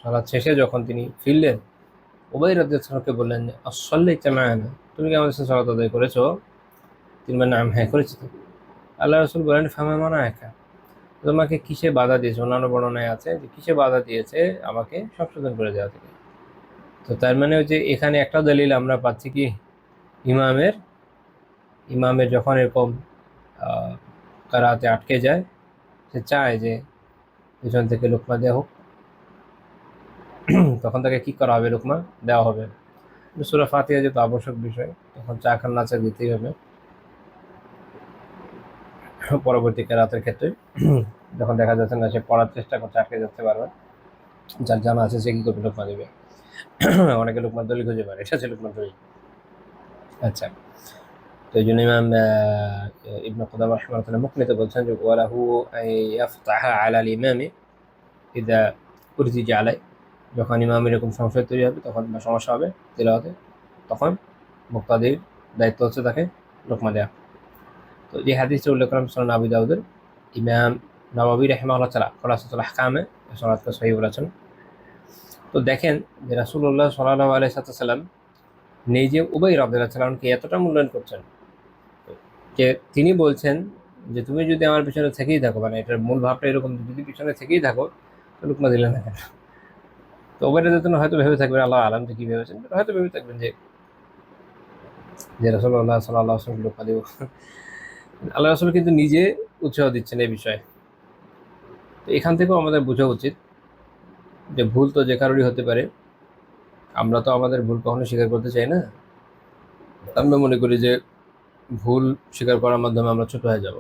সালাত শেষে যখন তিনি ফিরলেন, উবাই রাদিয়াল্লাহু বললেন যে আসাল্লাইতা মা'ানা, তুমি কি আমাদের সাথে সালাত আদায় করেছো? তিনি বললেন নাম, হ্যাঁ করেছি। তো আল্লাহ রাসূল বলেন ফামা মানাআকা, তোমাকে কিসে বাধা দিয়েছে? অন্যান্য বর্ণনায় আছে যে কিসে বাধা দিয়েছে আমাকে সংশোধন করে দেওয়া থেকে। তো তার মানে হচ্ছে এখানে একটা দলিল আমরা পাচ্ছি কি, ইমামের যখন এরকম কারাতে আটকে যায়, সে চায় যে পিছন থেকে লোকমা দেওয়া হোক, তখন তাকে কি করা হবে? লোকমা দেওয়া হবে। সূরা ফাতিহা যেহেতু আবশ্যক বিষয়, তখন চা খান না চা দিতেই হবে। পরবর্তী কেরাতের ক্ষেত্রে যখন দেখা যাচ্ছে না, সে পড়ার চেষ্টা করছে, আটকে যাচ্ছে বারবার, যার জানা আছে সে কি করবে? লোকমা দেবে। অনেকে লোকমান দলিল খুঁজে পারে, এটা হচ্ছে লোকমান দলিল। আচ্ছা, তো এই জন্য ইমাম ইবনে কুদামা রাহিমাহুল্লাহ মুকনিতে বলছেন যে ওয়ালাহু ইয়াফতাহা আলাল ইমামি ইদা উরজিজা আলাই, যখন ইমামের এরকম সংশয় তৈরি হবে, তখন বা সমস্যা হবে তিলাওয়াতে, তখন মুক্তাদির দায়িত্ব হচ্ছে তাকে লোকমা দেওয়া। তো যে হাদিসটা উল্লেখ করেন সুনান আবি দাউদের, ইমাম নওয়াবী রাহিমাহুল্লাহ তাআলা খুলাসাতুল আহকামে সনদকে সহিহ বলেছেন। তো দেখেন যে রাসূলুল্লাহ সাল্লাল্লাহু আলাইহি ওয়াসাল্লাম নিজে উবাই রাদিয়াল্লাহু তাআলা আনহুকে এতটা মূল্যায়ন করছেন যে তিনি বলছেন যে তুমি যদি আমার পিছনে থেকেই থাকো, মানে এটার মূল ভাবটা এরকম, যদি পিছনে থেকেই থাকো তো লোকমা দিলে না কেন? তো উবাই রাদিয়াল্লাহু তাআলা হয়তো ভেবে থাকবেন, আল্লাহ আলাম যে কি ভেবেছেন, হয়তো ভেবে থাকবেন যে রাসূলুল্লাহ সাল্লাল্লাহু আলাইহি ওয়াসাল্লাম লোকমা দেব। আল্লাহ রাসূল কিন্তু নিজে উৎসাহ দিচ্ছেন এই বিষয়ে। তো এখান থেকেও আমাদের বোঝা উচিত যে ভুল তো যে কারোরই হতে পারে, আমরা তো আমাদের ভুল কখনো স্বীকার করতে চাই না। আমরা মনে করি যে ভুল স্বীকার করার মাধ্যমে আমরা ছোট হয়ে যাব।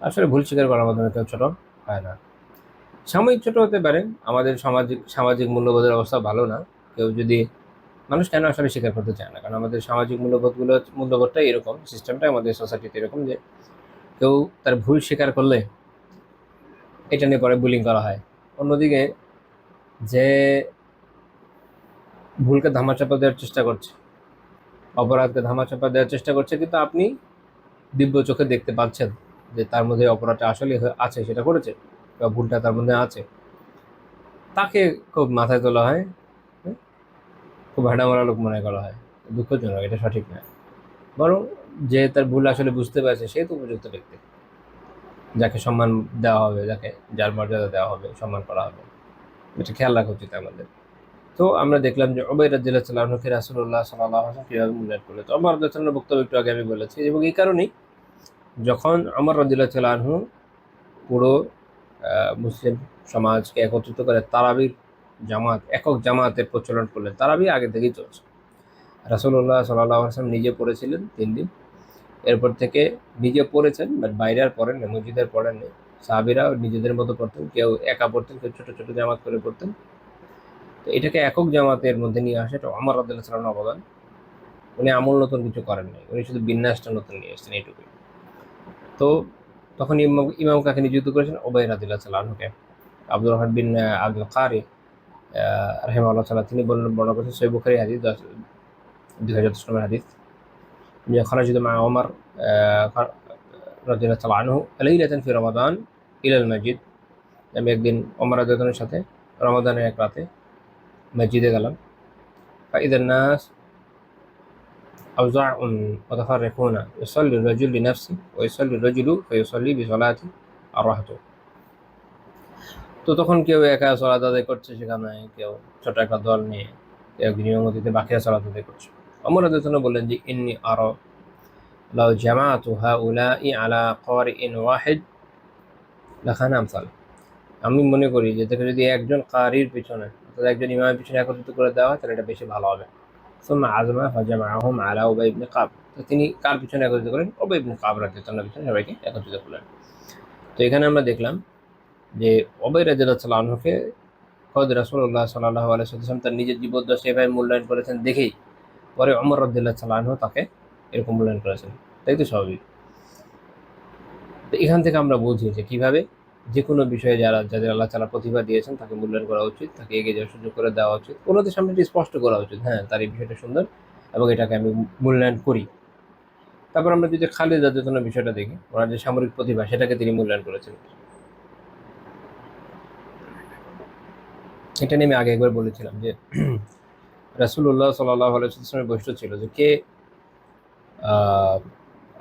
আসলে ভুল স্বীকার করার মাধ্যমে কেউ ছোট হয় না। সাময়িক ছোট হতে পারে, আমাদের সামাজিক মূল্যবোধের অবস্থা ভালো না, কেউ যদি, মানুষ কেন আসলে স্বীকার করতে চায় না, কারণ আমাদের সামাজিক মূল্যবোধটাই এরকম, সিস্টেমটাই আমাদের সোসাইটিতে এরকম যে কেউ তার ভুল স্বীকার করলে এটা নিয়ে পরে বুলিং করা হয়। অন্যদিকে যে ভুলকে ধামাচাপা দেওয়ার চেষ্টা করছে, অপরাধকে ধামাচাপা দেওয়ার চেষ্টা করছে, কিন্তু আপনি দিব্য চোখে দেখতে পাচ্ছেন যে তার মধ্যে অপরাধটা আসলে আছে, সেটা করেছে বা ভুলটা তার মধ্যে আছে, তাকে খুব মাথায় তোলা হয়, খুব হাঁটামারা লোক মনে করা হয়। দুঃখজনক, এটা সঠিক নয়। বরং যে তার ভুল আসলে বুঝতে পারছে সে তো উপযুক্ত ব্যক্তি, যাকে সম্মান দেওয়া হবে, যার মর্যাদা দেওয়া হবে, সম্মান করা হবে, এটা খেয়াল রাখা উচিত আমাদের। তো আমরা দেখলাম যে উবাই রাদিয়াল্লাহু তাআলা আনহুকে রাসূলুল্লাহ সাল্লাল্লাহু আলাইহি ওয়াসাল্লাম কিভাবে মূল্যায়ন করলেন। তো ওমর রাদিয়াল্লাহু তাআলার বক্তব্য একটু আগে আমি বলেছি, এবং এই কারণেই যখন ওমর রাদিয়াল্লাহু তাআলা আনহু পুরো মুসলিম সমাজকে একত্রিত করে তারাবির জামাত, একক জামাতের প্রচলন করলেন। তারাবি আগে থেকেই চলছে, রাসূলুল্লাহ সাল্লাল্লাহু আলাইহি ওয়াসাল্লাম নিজে পড়েছিলেন 3 দিন, এরপর থেকে নিজে পড়েছেন, বাট বাইরে আর পড়েন না, মসজিদের পড়েন না। সাহাবীরা নিজেদের মতো পড়তেন, কেউ একা পড়তেন, কেউ ছোট ছোট জামাত করে পড়তেন। তো এটাকে একক জামাতের মধ্যে নিয়ে আসে এটা ওমর রাদিয়াল্লাহু তাআলার অবদান। উনি আমূল নতুন কিছু করেন নাই, উনি শুধু বিন্যাসটা নতুন নিয়ে এসেছেন, এইটুকুই। তো তখন ইমাম কাকে নিযুক্ত করেছেন? উবাই রাদিয়াল্লাহু তাআলা আনহুকে। আব্দুর রহমান বিন আব্দুল কারি রাহিমাহুল্লাহ তাআলা তিনি বর্ণনা করেছেন সহিহ বুখারী হাদিস 2010 নম্বর হাদিস, যে খারাজিতু মা ওমর রাদিয়াল্লাহু তাআলা আনহু লাইলাতান ফি রমাদান ইলাল মসজিদ। আমি একদিন ওমর রাদিয়াল্লাহু তাআলার সাথে রমাদানের এক রাতে মসজিদে গেলাম। ফাইদান নাস أوزاع متفرقون يصلي الرجل لنفسه ويصلي الرجل فيصلي بصلاة الرهط। তো তখন কেউ একা সালাত আদায় করছে সেখানে, কেউ ছোট একটা দল নিয়ে, কেউ নিয়মিত বাকিরা সালাত আদায় করছে। ওমর রাদিয়াল্লাহু তাআলা বললেন যে ইন্নী আরা লাউ জামাআতু হাউলাই আলা কারিইন ওয়াহিদ লাকানা আমসাল। আমি মনে করি যে তাকে যদি একজন কারির পিছনে অর্থাৎ একজন ইমামের পিছনে একত্রিত করে দেওয়া হয় তাহলে এটা বেশি ভালো হবে। সুম্মা আযমা ফাজামাআহুম আলা উবাই ইবনে কাব। তো তিনি কার পিছনে একত্রিত করেন? উবাই ইবনে কাব রাদিয়াল্লাহু তাআলার পিছনে সবাইকে একত্রিত করলেন। তো এখানে আমরা দেখলাম যে উবাই রাদিয়াল্লাহু তাআলা আনহুকে খোদ রাসূলুল্লাহ সাল্লাল্লাহু আলাইহি ওয়াসাল্লাম তার নিজের জীবদ্দশায় এভাবে মূল্যায়ন করেছেন দেখেই পরে ওমর রাদিয়াল্লাহু তাআলা আনহু তাকে এরকম মূল্যায়ন করেছেন। তাই তো স্বাভাবিক। তো এখান থেকে আমরা বুঝি যে কিভাবে যে কোনো বিষয়ে যাদের আল্লাহ তাআলা প্রতিভা দিয়েছেন তাকে মূল্যায়ন করা উচিত, তাকে এগিয়ে যাওয়ার সুযোগ করে দেওয়া উচিত, অন্যদের সামনে এটি স্পষ্ট করা উচিত, হ্যাঁ তার এই বিষয়টা সুন্দর এবং এটাকে আমি মূল্যায়ন করি। তারপর আমরা যদি খালিদ রাদিয়াল্লাহু তাআলার বিষয়টা দেখি, ওনার যে সামরিক প্রতিভা সেটাকে তিনি মূল্যায়ন করেছেন। এটা নিয়ে আমি আগে একবার বলেছিলাম যে রাসূলুল্লাহ সাল্লাল্লাহু আলাইহি ওয়াসাল্লামের বৈশিষ্ট্য ছিল যে কে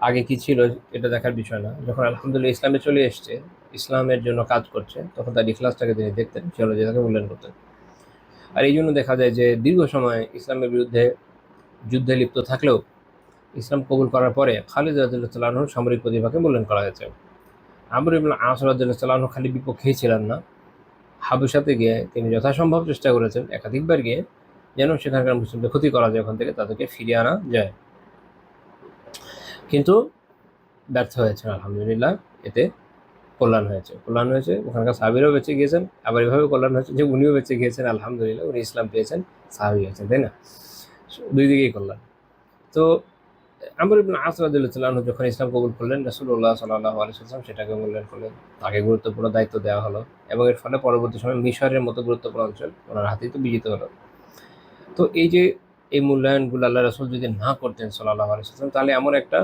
আগে কি ছিল এটা দেখার বিষয় না, যখন আলহামদুলিল্লাহ ইসলামে চলে এসছে, ইসলামের জন্য কাজ করছে, তখন তার ইখলাসটাকে তিনি দেখতেন, সে অনুযায়ী তাকে মূল্যায়ন করতেন। আর এই জন্য দেখা যায় যে দীর্ঘ সময় ইসলামের বিরুদ্ধে যুদ্ধে লিপ্ত থাকলেও ইসলাম কবুল করার পরে খালিদ রাদিয়াল্লাহু তাআলা আনহুর সামরিক প্রতিভাকে মূল্যায়ন করা হয়েছে। আমর ইবনে আস রাদিয়াল্লাহু তাআলা আনহু খালি বিপক্ষেই ছিলেন না, হাবশাতে গিয়ে তিনি যথাসম্ভব চেষ্টা করেছেন একাধিকবার গিয়ে যেন সেখানকার মুসলিমদের ক্ষতি করা যায়, ওখান থেকে তাদেরকে ফিরিয়ে আনা যায়, কিন্তু ব্যর্থ হয়েছেন। আলহামদুলিল্লাহ এতে কল্যাণ হয়েছে, ওখানকার সাহাবীরাও বেঁচে গিয়েছেন, আবার এভাবে কল্যাণ হয়েছে যে উনিও বেঁচে গিয়েছেন, আলহামদুলিল্লাহ উনি ইসলাম পেয়েছেন, সাহাবী হয়েছেন, তাই না? দুই দিকেই কল্যাণ। তো আমর ইবনে আস রাদিয়াল্লাহু তাআলা আনহু যখন ইসলাম কবুল করলেন, রাসূলুল্লাহ সাল্লাল্লাহু আলাইহি ওয়াসাল্লাম সেটাকে মূল্যায়ন করলেন, তাকে গুরুত্বপূর্ণ দায়িত্ব দেওয়া হলো এবং এর ফলে পরবর্তী সময়ে মিশরের মতো গুরুত্বপূর্ণ অঞ্চল ওনার হাতেই তো বিজিত হলো। তো এই যে এই মূল্যায়নগুলো আল্লাহ রাসূল যদি না করতেন সাল্লাল্লাহু আলাইহি ওয়াসাল্লাম, তাহলে এমন একটা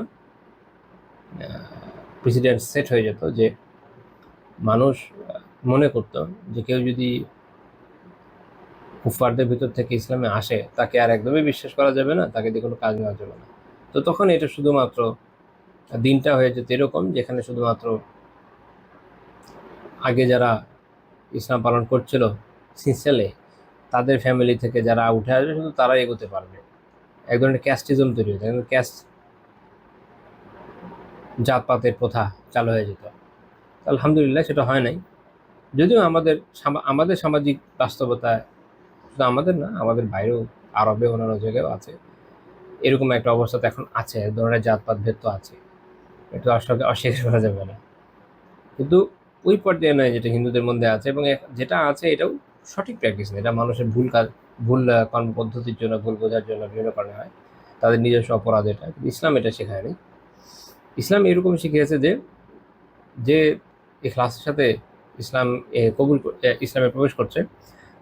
প্রেসিডেন্ট সেট হয়ে যেত যে মানুষ মনে করত যে কেউ যদি কুফফারদের ভিতর থেকে ইসলামে আসে তাকে আর একদমই বিশ্বাস করা যাবে না, তাকে দিয়ে কোনো কাজ নেওয়া যাবে না। তো তখন এটা শুধুমাত্র দিনটা হয়ে যেত এরকম যেখানে শুধুমাত্র আগে যারা ইসলাম পালন করছিল সিনসিয়ারলি তাদের ফ্যামিলি থেকে যারা উঠে আসবে শুধু তারাই এগোতে পারবে, এক ধরনের ক্যাস্টিজম তৈরি হয়ে যায়, ক্যাস্ট জাতপাতের প্রথা চালু হয়ে যেত। আলহামদুলিল্লাহ সেটা হয় নাই, যদিও আমাদের সামাজিক বাস্তবতায়, শুধু আমাদের না আমাদের বাইরেও আরবে অন্যান্য জায়গায়ও আছে এরকম একটা অবস্থাতে এখন আছে, এক ধরনের জাতপাত ভেদ তো আছে, এটা আসলে অস্বীকার করা যাবে না, কিন্তু ওই পর্যায়ে নয় যেটা হিন্দুদের মধ্যে আছে, এবং যেটা আছে এটাও সঠিক প্র্যাকটিস না, এটা মানুষের ভুল কর্মপদ্ধতির জন্য, ভুল বোঝার জন্য বিভিন্ন কারণে হয়, তাদের নিজস্ব অপরাধ এটা, ইসলাম এটা শেখায়নি। ইসলাম এরকম শিখিয়েছে যে যে ইখলাসের সাথে ইসলাম ইসলামে প্রবেশ করছে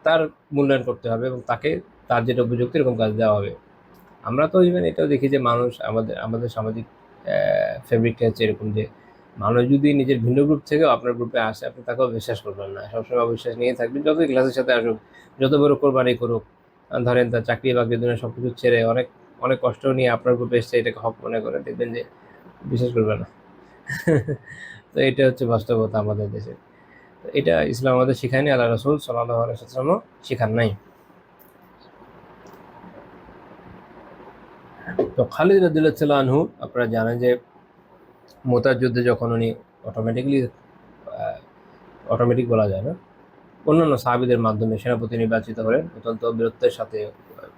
তার মূল্যায়ন করতে হবে এবং তাকে তার যেটা উপযুক্ত এরকম কাজ দেওয়া হবে। আমরা তো ইভেন এটাও দেখি যে মানুষ আমাদের সামাজিক ফেব্রিকটা হচ্ছে এরকম যে মানুষ যদি নিজের ভিন্ন গ্রুপ থেকেও আপনার গ্রুপে আসে আপনি তাকেও বিশ্বাস করবেন না, সবসময় অবিশ্বাস নিয়ে থাকবেন, যতই ক্লাসের সাথে আসুক, যত বড় কোরবানি করুক, ধরেন তার চাকরি বাকরি দুনিয়া সব কিছু ছেড়ে অনেক অনেক কষ্ট নিয়ে আপনার গ্রুপে এসছে, এটাকে হক মনে করে, দেখবেন যে বিশ্বাস করবে না। তো এটা হচ্ছে বাস্তবতা আমাদের দেশে। তো এটা ইসলাম আমাদের শেখায়নি, আল্লাহ রাসূল সাল্লাল্লাহু আলাইহি ওয়াসাল্লামও শেখান নাই। তো খালিদ রাদিয়াল্লাহু তাআলা আনহু, আপনারা জানেন যে মুতার যুদ্ধে যখন উনি অটোমেটিক বলা যায় না, অন্যান্য সাহাবীদের মাধ্যমে সেনাপতি নির্বাচিত হলেন, অত্যন্ত বীরত্বের সাথে,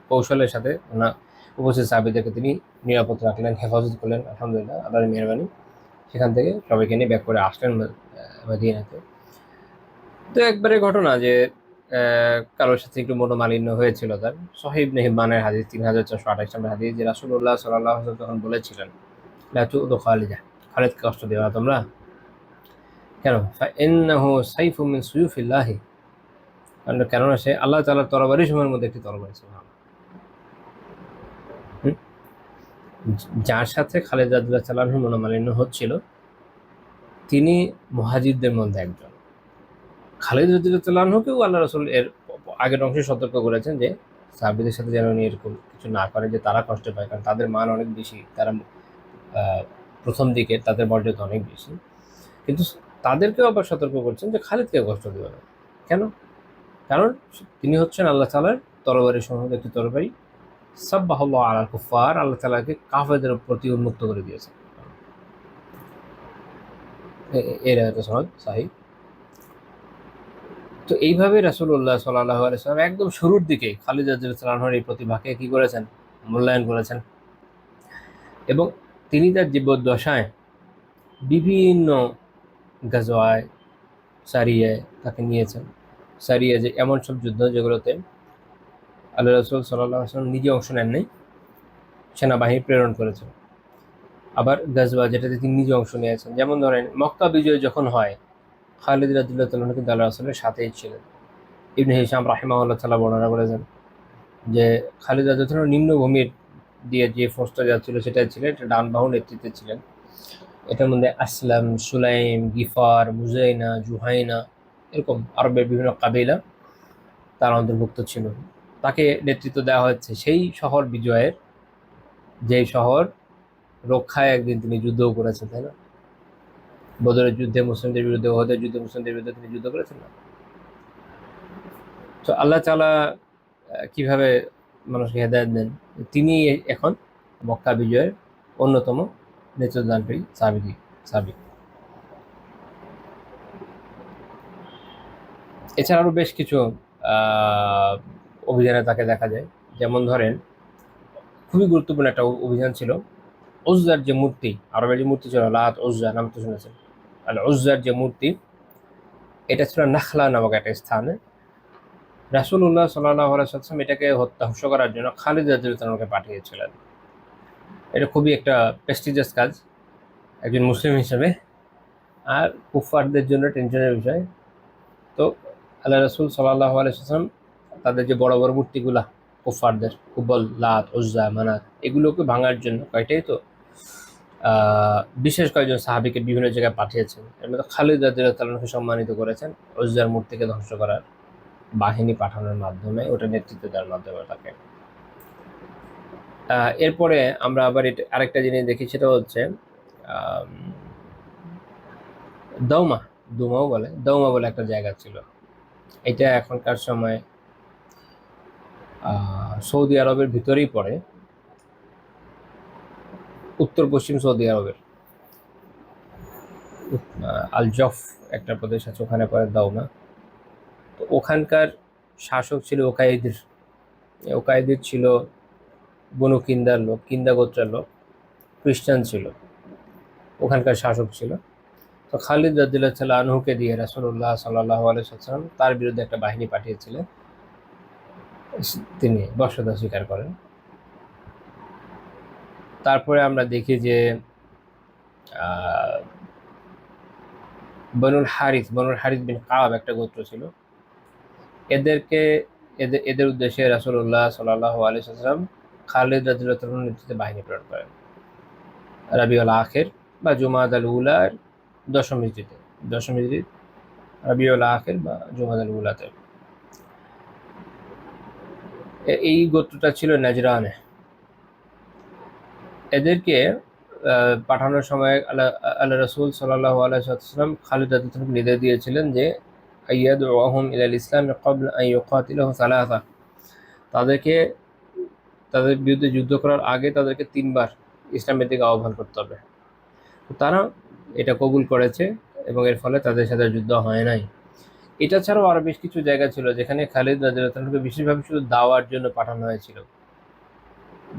কৌশলের সাথে ওনার উপস্থিত সাহাবীদেরকে তিনি নিরাপদ রাখলেন, হেফাজত করলেন, আলহামদুলিল্লাহ, আল্লাহর মেহেরবানি। সেখান থেকে সবাইকে নিয়ে ব্যাক করে আসলেন মদিনাতে। তো একবারের ঘটনা যে কারোর সাথে একটু মনোমালিন্য হয়েছিল তার। সহিহ ইবনে হিব্বানের হাদিস 3428 নম্বর হাদিস, যে রাসূলুল্লাহ সাল্লাল্লাহু আলাইহি ওয়াসাল্লাম তখন বলেছিলেন, লা তু'যু খালিদা, খালিদকে কষ্ট দিও না তোমরা। কেন? ফাইন্নাহু সাইফুম মিন সুয়ুফিল্লাহি, কেননা সে আল্লাহ তাআলার তরবারি সমূহের মধ্যে একটি তরবারি। সুবহানাল্লাহ। হুম? যার সাথে খালিদ রাদিয়াল্লাহু তাআলা আনহু মনোমালিন্য হচ্ছিল, তিনি মুহাজিরদের মধ্যে একজন। খালিদ রাদিয়াল্লাহু তাআলা আনহুকেও আল্লাহ রাসূল এর আগের অংশে সতর্ক করেছেন যে সাহাবীদের সাথে যেন উনি এরকম কিছু না করে, যে তারা কষ্ট পায়, কারণ তাদের মান অনেক বেশি, তারা প্রথম দিকে তাদের মর্যাদা অনেক বেশি। কিন্তু তাদেরকেও আবার সতর্ক করছেন যে খালিদকে কষ্ট দেবে না। কেন? কারণ তিনি হচ্ছেন আল্লাহ তাআলার তরবারি সমূহ একটি তরবারি। সাব্বাহাল্লাহু আলাল কুফার, আল্লাহ তাআলাকে কাফেরদের প্রতি উন্মুক্ত করে দিয়েছেন। এর একটা সনদ সহিহ। তো এইভাবে রাসূলুল্লাহ সাল্লাল্লাহু আলাইহি ওয়াসাল্লাম একদম শুরুর দিকে খালিদ রাদিয়াল্লাহু তাআলা আনহুর এই প্রতিভাকে কি করেছেন? মূল্যায়ন করেছেন। এবং তিনি তার জীবদ্দশায় বিভিন্ন গাজওয়ায়, সারিয়ায় তাকে নিয়েছেন। সারিয়া যে এমন সব যুদ্ধ যেগুলোতে আল্লাহ রাসূল সাল্লাল্লাহু আলাইহি ওয়াসাল্লাম নিজে অংশ নেন নাই, সেনাবাহিনী প্রেরণ করেছেন। আবার গাজওয়া, যেটাতে তিনি নিজে অংশ নিয়েছেন। যেমন ধরেন মক্কা বিজয় যখন হয়, খালিদ রাদিয়াল্লাহু তাআলা কিন্তু আল্লাহ রাসূলের সাথেই ছিলেন। ইবনে হিশাম রাহিমাহুল্লাহ তাআলা বর্ণনা করেছেন যে খালিদ রাদিয়াল্লাহু তাআলা নিম্নভূমির দিয়ে যে ফোর্সটা যাচ্ছিল সেটা ছিল, এটা ডান বাহু নেতৃত্বে ছিলেন। এটার মধ্যে আসলাম, সুলাইম, গিফার, মুজাইনা, জুহাইনা, এরকম আরবের বিভিন্ন কাবিলা তার অন্তর্ভুক্ত ছিল। তাকে নেতৃত্ব দেওয়া হচ্ছে সেই শহর বিজয়ের, যেই শহর রক্ষায় একদিন তিনি যুদ্ধও করেছেন, তাই না? বদরের যুদ্ধে মুসলিমদের বিরুদ্ধে, ওহদের যুদ্ধে মুসলিমদের বিরুদ্ধে তিনি যুদ্ধ করেছেন না? তো আল্লাহ তাআলা কিভাবে মানুষকে হেদায়েত দেন, তিনি এখন মক্কা বিজয়ের অন্যতম নেতৃত্বদানকারী সাহাবী। এছাড়া আরও বেশ কিছু অভিযানে তাকে দেখা যায়। যেমন ধরেন খুবই গুরুত্বপূর্ণ একটা অভিযান ছিল উজ্জার যে মূর্তি, আরবের যে মূর্তি ছিল লাত উজ্জা, নাম তো শুনেছেন। আর উজ্জার যে মূর্তি, এটা ছিল নাখলা নামক একটা স্থানে। রাসূলুল্লাহ সাল্লাল্লাহু আলাইহি ওয়াসাল্লাম এটাকে ধ্বংস করার জন্য খালিদ রাদিয়াল্লাহু তাআলাকে পাঠিয়েছিলেন। এটা খুবই একটা প্রেস্টিজিয়াস কাজ একজন মুসলিম হিসেবে, আর কুফফারদের জন্য টেনশনের বিষয়। তো আল্লাহ রাসূল সাল্লাল্লাহু আলাইহি ওয়াসাল্লাম তাদের যে বড় বড় মূর্তিগুলা, কুফফারদের হুবল, লাত, উজ্জা, মানাত, এগুলোকে ভাঙার জন্য কয়টাই তো বিশেষ কয়েকজন সাহাবীকে বিভিন্ন জায়গায় পাঠিয়েছেন। এর মধ্যে খালিদ রাদিয়াল্লাহু তাআলাকে সম্মানিত করেছেন উজ্জার মূর্তিকে ধ্বংস করার বাহিনী পাঠানোর মাধ্যমে, ওটা নেতৃত্ব দেওয়ার মাধ্যমে তাকে। এরপরে আমরা আবার আরেকটা জিনিস দেখি, সেটা হচ্ছে দৌমা বলে একটা জায়গা ছিল। এটা এখনকার সময় সৌদি আরবের ভিতরেই পড়ে, উত্তর পশ্চিম সৌদি আরবের আল জফ একটা প্রদেশ আছে, ওখানে পড়ে দৌমা। তো ওখানকার শাসক ছিল ওকাইদির ছিল বনু কিন্দার লোক, কিন্দা গোত্রের লোক, খ্রিস্টান ছিল, ওখানকার শাসক ছিল। তো খালিদ রাদিয়াল্লাহু তাআলা আনহুকে দিয়ে রাসূলুল্লাহ সাল্লাল্লাহু আলাইহি ওয়াসাল্লাম তার বিরুদ্ধে একটা বাহিনী পাঠিয়েছিলেন, তিনি বর্ষতা স্বীকার করেন। তারপরে আমরা দেখি যে বনুল হারিস বিন কাব একটা গোত্র ছিল, এদের উদ্দেশ্যে রাসূলুল্লাহ সাল্লাল্লাহু আলাইহি ওয়াসাল্লাম খালিদ রাদিয়াল্লাহু তাআলার নেতৃত্বে বাহিনী প্রেরণ করেন রাবিউল আখির বা জুমাদাল উলার দশম হিজরি, রাবিউল আখির বা জুমাদাল উলাতে। এই গোত্রটা ছিল নাজরানে। এদেরকে পাঠানোর সময় আল্লাহ আল্লাহ রসুল সাল্লাল্লাহু আলাইহি ওয়াসাল্লাম খালিদ রাদিয়াল্লাহু নির্দেশ দিয়েছিলেন যে আইয়াদউহুম ইলাল ইসলাম ক্বাবলা আন ইউকাতিলুহু সালাসা, তাদেরকে তাদের বিরুদ্ধে যুদ্ধ করার আগে তাদেরকে 3 বার ইসলামের দিকে আহ্বান করতে হবে। তো তারা এটা কবুল করেছে এবং এর ফলে তাদের সাথে যুদ্ধ হয় নাই। এটা ছাড়াও আরো বেশ কিছু জায়গা ছিল যেখানে খালিদ রাদিয়াল্লাহু তাআলাকে বিশেষভাবে শুধু দাওয়ার জন্য পাঠানো হয়েছিল,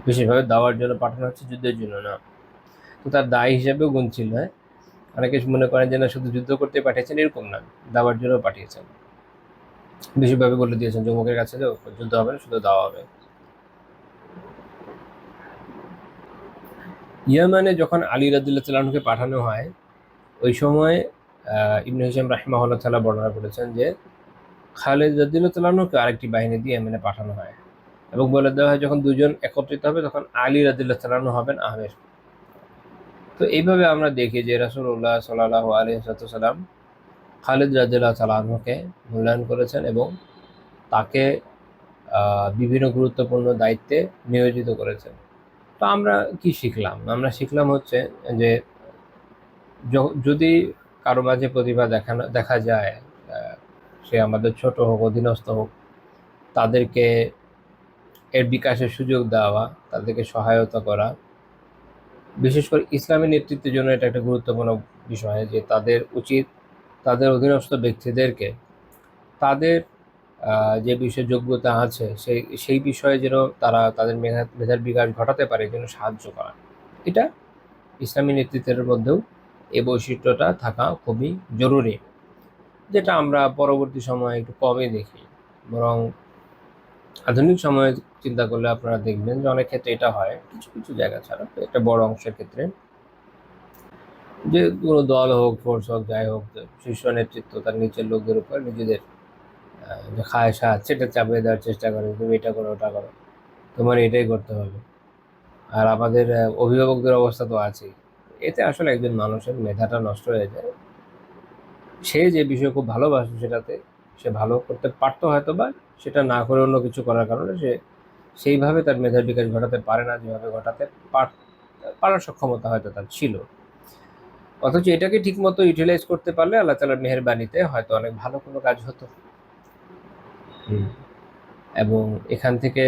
বিশেষভাবে দাওয়ার জন্য পাঠানো হচ্ছে, যুদ্ধের জন্য না। তো তার দায় হিসেবেও গুণ ছিল। হ্যাঁ, অনেকে মনে করেন যে না শুধু যুদ্ধ করতে পাঠিয়েছেন, এরকম না, দাওয়ার জন্য পাঠিয়েছেন। বিশেষভাবে বলে দিয়েছেন যুবকের কাছে যে যুদ্ধ হবে না, শুধু দাওয়া হবে। ইয়ামানে যখন আলী রাদিয়াল্লাহু তাআলাকে পাঠানো হয়, ওই সময় ইবনে হিশাম রাহিমাহুল্লাহ তাআলা বর্ণনা করেছেন যে খালিদ রাদিয়াল্লাহু তাআলাকে আরেকটি বাহিনী দিয়ে ইয়েমেনে পাঠানো হয় এবং বলে দেওয়া হয় যখন দুজন একত্রিত হবে তখন আলী রাদিয়াল্লাহু তাআলা হবেন আমির। তো এইভাবে আমরা দেখি যে রাসূলুল্লাহ সাল্লাল্লাহু আলাইহি ওয়াসাল্লাম খালিদ রাদিয়াল্লাহু তাআলাকে মূল্যায়ন করেছেন এবং তাকে বিভিন্ন গুরুত্বপূর্ণ দায়িত্বে নিয়োজিত করেছেন। তো আমরা কি শিখলাম? আমরা শিখলাম হচ্ছে যে যদি কারো মাঝে প্রতিভা দেখা যায়, সে আমাদের ছোট হোক, অধীনস্থ হোক, তাদেরকে এর বিকাশের সুযোগ দেওয়া, তাদেরকে সহায়তা করা। বিশেষ করে ইসলামী নেতৃত্বের জন্য এটা একটা গুরুত্বপূর্ণ বিষয় যে তাদের উচিত তাদের অধীনস্থ ব্যক্তিদেরকে তাদের যে বিষয়ে যোগ্যতা আছে সেই বিষয়ে যেন তারা তাদের মেধার বিকাশ ঘটাতে পারে, যেন সাহায্য করা। এটা ইসলামী নেতৃত্বের মধ্যেও এই বৈশিষ্ট্যটা থাকা খুবই জরুরি, যেটা আমরা পরবর্তী সময়ে একটু কমই দেখি। বরং আধুনিক সময়ে চিন্তা করলে আপনারা দেখবেন যে অনেক ক্ষেত্রে এটা হয়, কিছু কিছু জায়গা ছাড়া একটা বড় অংশের ক্ষেত্রে, যে কোনো দল হোক, ফোর্স হোক, যাই হোক, শীর্ষ নেতৃত্ব তার নিচের লোকদের উপর নিজেদের যে খায়সাত সেটা চাপিয়ে দেওয়ার চেষ্টা করে, তুমি এটা করো, ওটা করো, তোমার এটাই করতে হবে। আর আমাদের অভিভাবকদের অবস্থা তো আছেই। এতে আসলে একজন মানুষের মেধাটা নষ্ট হয়ে যায়। সে যে বিষয় খুব ভালোবাসে সেটাতে সে ভালো করতে পারতো হয়তো, বা সেটা না করে অন্য কিছু করার কারণে সে সেইভাবে তার মেধার বিকাশ ঘটাতে পারে না যেভাবে ঘটাতে পারার সক্ষমতা হয়তো তার ছিল। অথচ এটাকে ঠিকমতো ইউটিলাইজ করতে পারলে আল্লাহ তাআলার মেহেরবানিতে হয়তো অনেক ভালো কোনো কাজ হতো। এবং এখান থেকে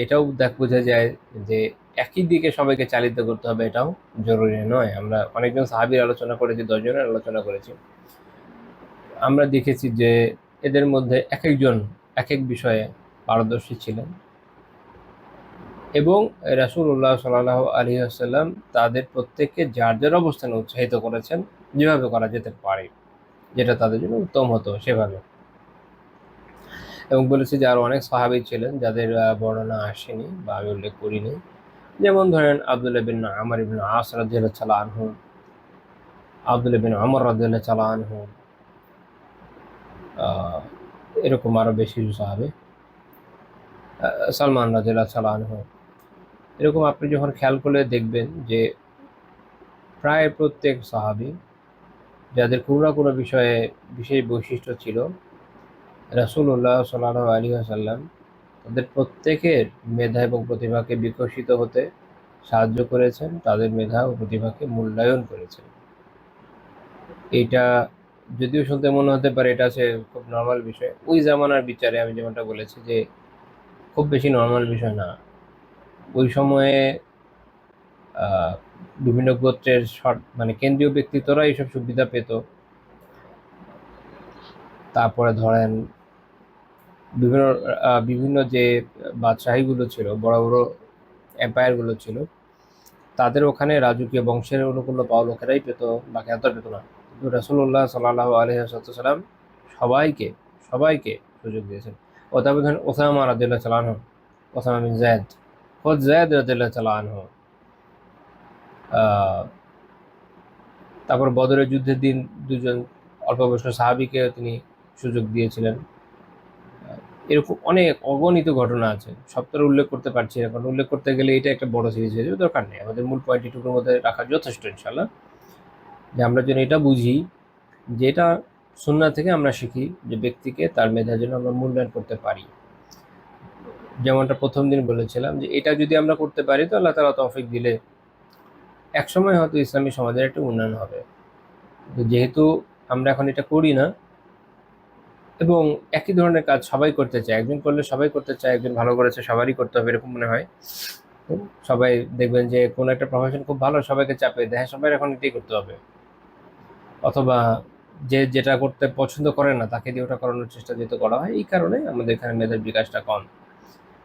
এটাও বোঝা যায় যে একই দিকে সবাইকে চালিত করতে হবে এটাও জরুরি নয়। আমরা অনেকজন সাহাবীর আলোচনা করেছি, 10 জনের আলোচনা করেছি। আমরা দেখেছি যে এদের মধ্যে এক একজন এক এক বিষয়ে পারদর্শী ছিলেন এবং রাসূলুল্লাহ সাল্লাল্লাহু আলাইহি ওয়াসাল্লাম তাদের প্রত্যেককে যার যার অবস্থানে উৎসাহিত করেছেন যেভাবে করা যেতে পারে, যেটা তাদের জন্য উত্তম হতো সেভাবে। এবং বলেছি যে আরো অনেক সাহাবী ছিলেন যাদের বর্ণনা আসেনি বা আমি উল্লেখ করিনি, যেমন ধরেন আব্দুল্লাহ বিন আমর ইবনে আস রাদিয়াল্লাহু তাআলা আনহু, আব্দুল্লাহ বিন ওমর রাদিয়াল্লাহু তাআলা আনহু, এরকম আরো বেশ কিছু সাহাবী, সালমান রাদিয়াল্লাহু তাআলা আনহু। এরকম আপনি যখন খেয়াল করলে দেখবেন যে প্রায় প্রত্যেক সাহাবী যাদের কোনো না কোনো বিষয়ে বিশেষ বৈশিষ্ট্য ছিল, রাসূলুল্লাহ সাল্লাল্লাহু আলাইহি ওয়াসাল্লাম তাদের প্রত্যেকের মেধা এবং প্রতিভাকে বিকশিত হতে সাহায্য করেছেন, তাদের মেধা ও প্রতিভাকে মূল্যায়ন করেছেন। এটা যদিও শুনতে মনে হতে পারে এটা আছে খুব নর্মাল বিষয়, ওই জামানার বিচারে আমি যেমনটা বলেছি যে খুব বেশি নর্মাল বিষয় না। ওই সময়ে বিভিন্ন গোত্রের মানে কেন্দ্রীয় ব্যক্তিত্বরা এইসব সুবিধা পেত। তারপরে ধরেন বিভিন্ন বিভিন্ন যে বাদশাহীগুলো ছিল, বড় বড় এম্পায়ারগুলো ছিল, তাদের ওখানে রাজকীয় বংশের অনুকূল্য পাওয়া লোকেরাই পেত, বাকি এত পেত না। কিন্তু রাসূলুল্লাহ সাল্লাল্লাহু আলাইহি ওয়াসাল্লাম সবাইকে সবাইকে সুযোগ দিয়েছেন। ও তারপর ধরেন ওসামা রাদিয়াল্লাহু তাআলা আনহু, ওসামা বিন যায়েদ, খোদ যায়েদ রাদিয়াল্লাহু তাআলা আনহু। তারপর বদরের যুদ্ধের দিন দুজন অল্প বয়স্ক সাহাবীকে তিনি সুযোগ দিয়েছিলেন। এরকম অনেক অগণিত ঘটনা আছে, সবটার উল্লেখ করতে পারছি না, কারণ উল্লেখ করতে গেলে এটা একটা বড় সিরিজ হয়ে যাবে, দরকার নেই। আমাদের মূল পয়েন্ট এটুকুর মধ্যে রাখা যথেষ্ট ইনশাল্লাহ, যে আমরা যেন এটা বুঝি যে এটা সুন্নাহ থেকে আমরা শিখি যে ব্যক্তিকে তার মেধার জন্য আমরা মূল্যায়ন করতে পারি। যেমনটা প্রথম দিন বলেছিলাম যে এটা যদি আমরা করতে পারি তো আল্লাহ তাআলা তৌফিক দিলে একসময় হয়তো ইসলামী সমাজের একটা উন্নয়ন হবে। তো যেহেতু আমরা এখন এটা করি না, এবং একই ধরনের কাজ সবাই করতে চায়, একজন করলে সবাই করতে চায়, একজন ভালো করেছে সবারই করতে হবে এরকম মনে হয়। তো সবাই দেখবেন যে কোনো একটা প্রফেশন খুব ভালো, সবাইকে চাপে দেয়, হ্যাঁ, সবাই এখন এটাই করতে হবে। অথবা যে যেটা করতে পছন্দ করে না তাকে দিয়ে ওটা করানোর চেষ্টা যেহেতু করা হয়, এই কারণে আমাদের এখানে মেধার বিকাশটা কম।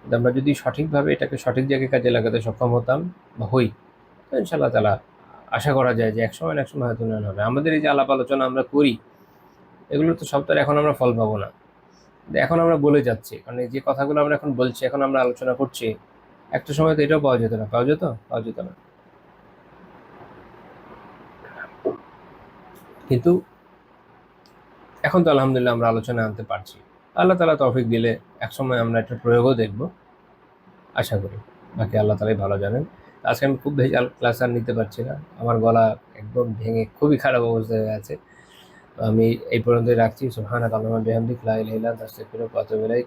কিন্তু আমরা যদি সঠিকভাবে এটাকে সঠিক জায়গায় কাজে লাগাতে সক্ষম হতাম বা হই, তো ইনশাল্লাহ তালা আশা করা যায় যে একসময় না একসময় হয়তো উন্নয়ন হবে। আমাদের এই যে আলাপ আলোচনা আমরা করি, এগুলো তো সব তো আর এখন আমরা ফল পাবো না। কিন্তু এখন আমরা বলে যাচ্ছি, কারণ এই যে কথাগুলো আমরা এখন বলছি, এখন আমরা আলোচনা করছি, একটা সময় তো এটাও পাওয়া যেত না, পাওয়া যেত, পাওয়া যেত না। কিন্তু এখন তো আলহামদুলিল্লাহ আমরা আলোচনা আনতে পারছি। আল্লাহ তালা তৌফিক দিলে একসময় আমরা একটা প্রয়োগও দেখব, আশা করি। বাকি আল্লাহ তালাই ভালো জানেন। আজকে আমি খুব বেশি ক্লাস আর নিতে পারছি না, আমার গলা একদম ভেঙে খুবই খারাপ অবস্থা হয়ে আছে। তো আমি এই পর্যন্তই রাখছি। সুবহানাকা আল্লাহুম্মা বিহামদিকা লা ইলাহা ইল্লা আনতা আস্তাগফিরুকা ওয়া আতুবু ইলাইক।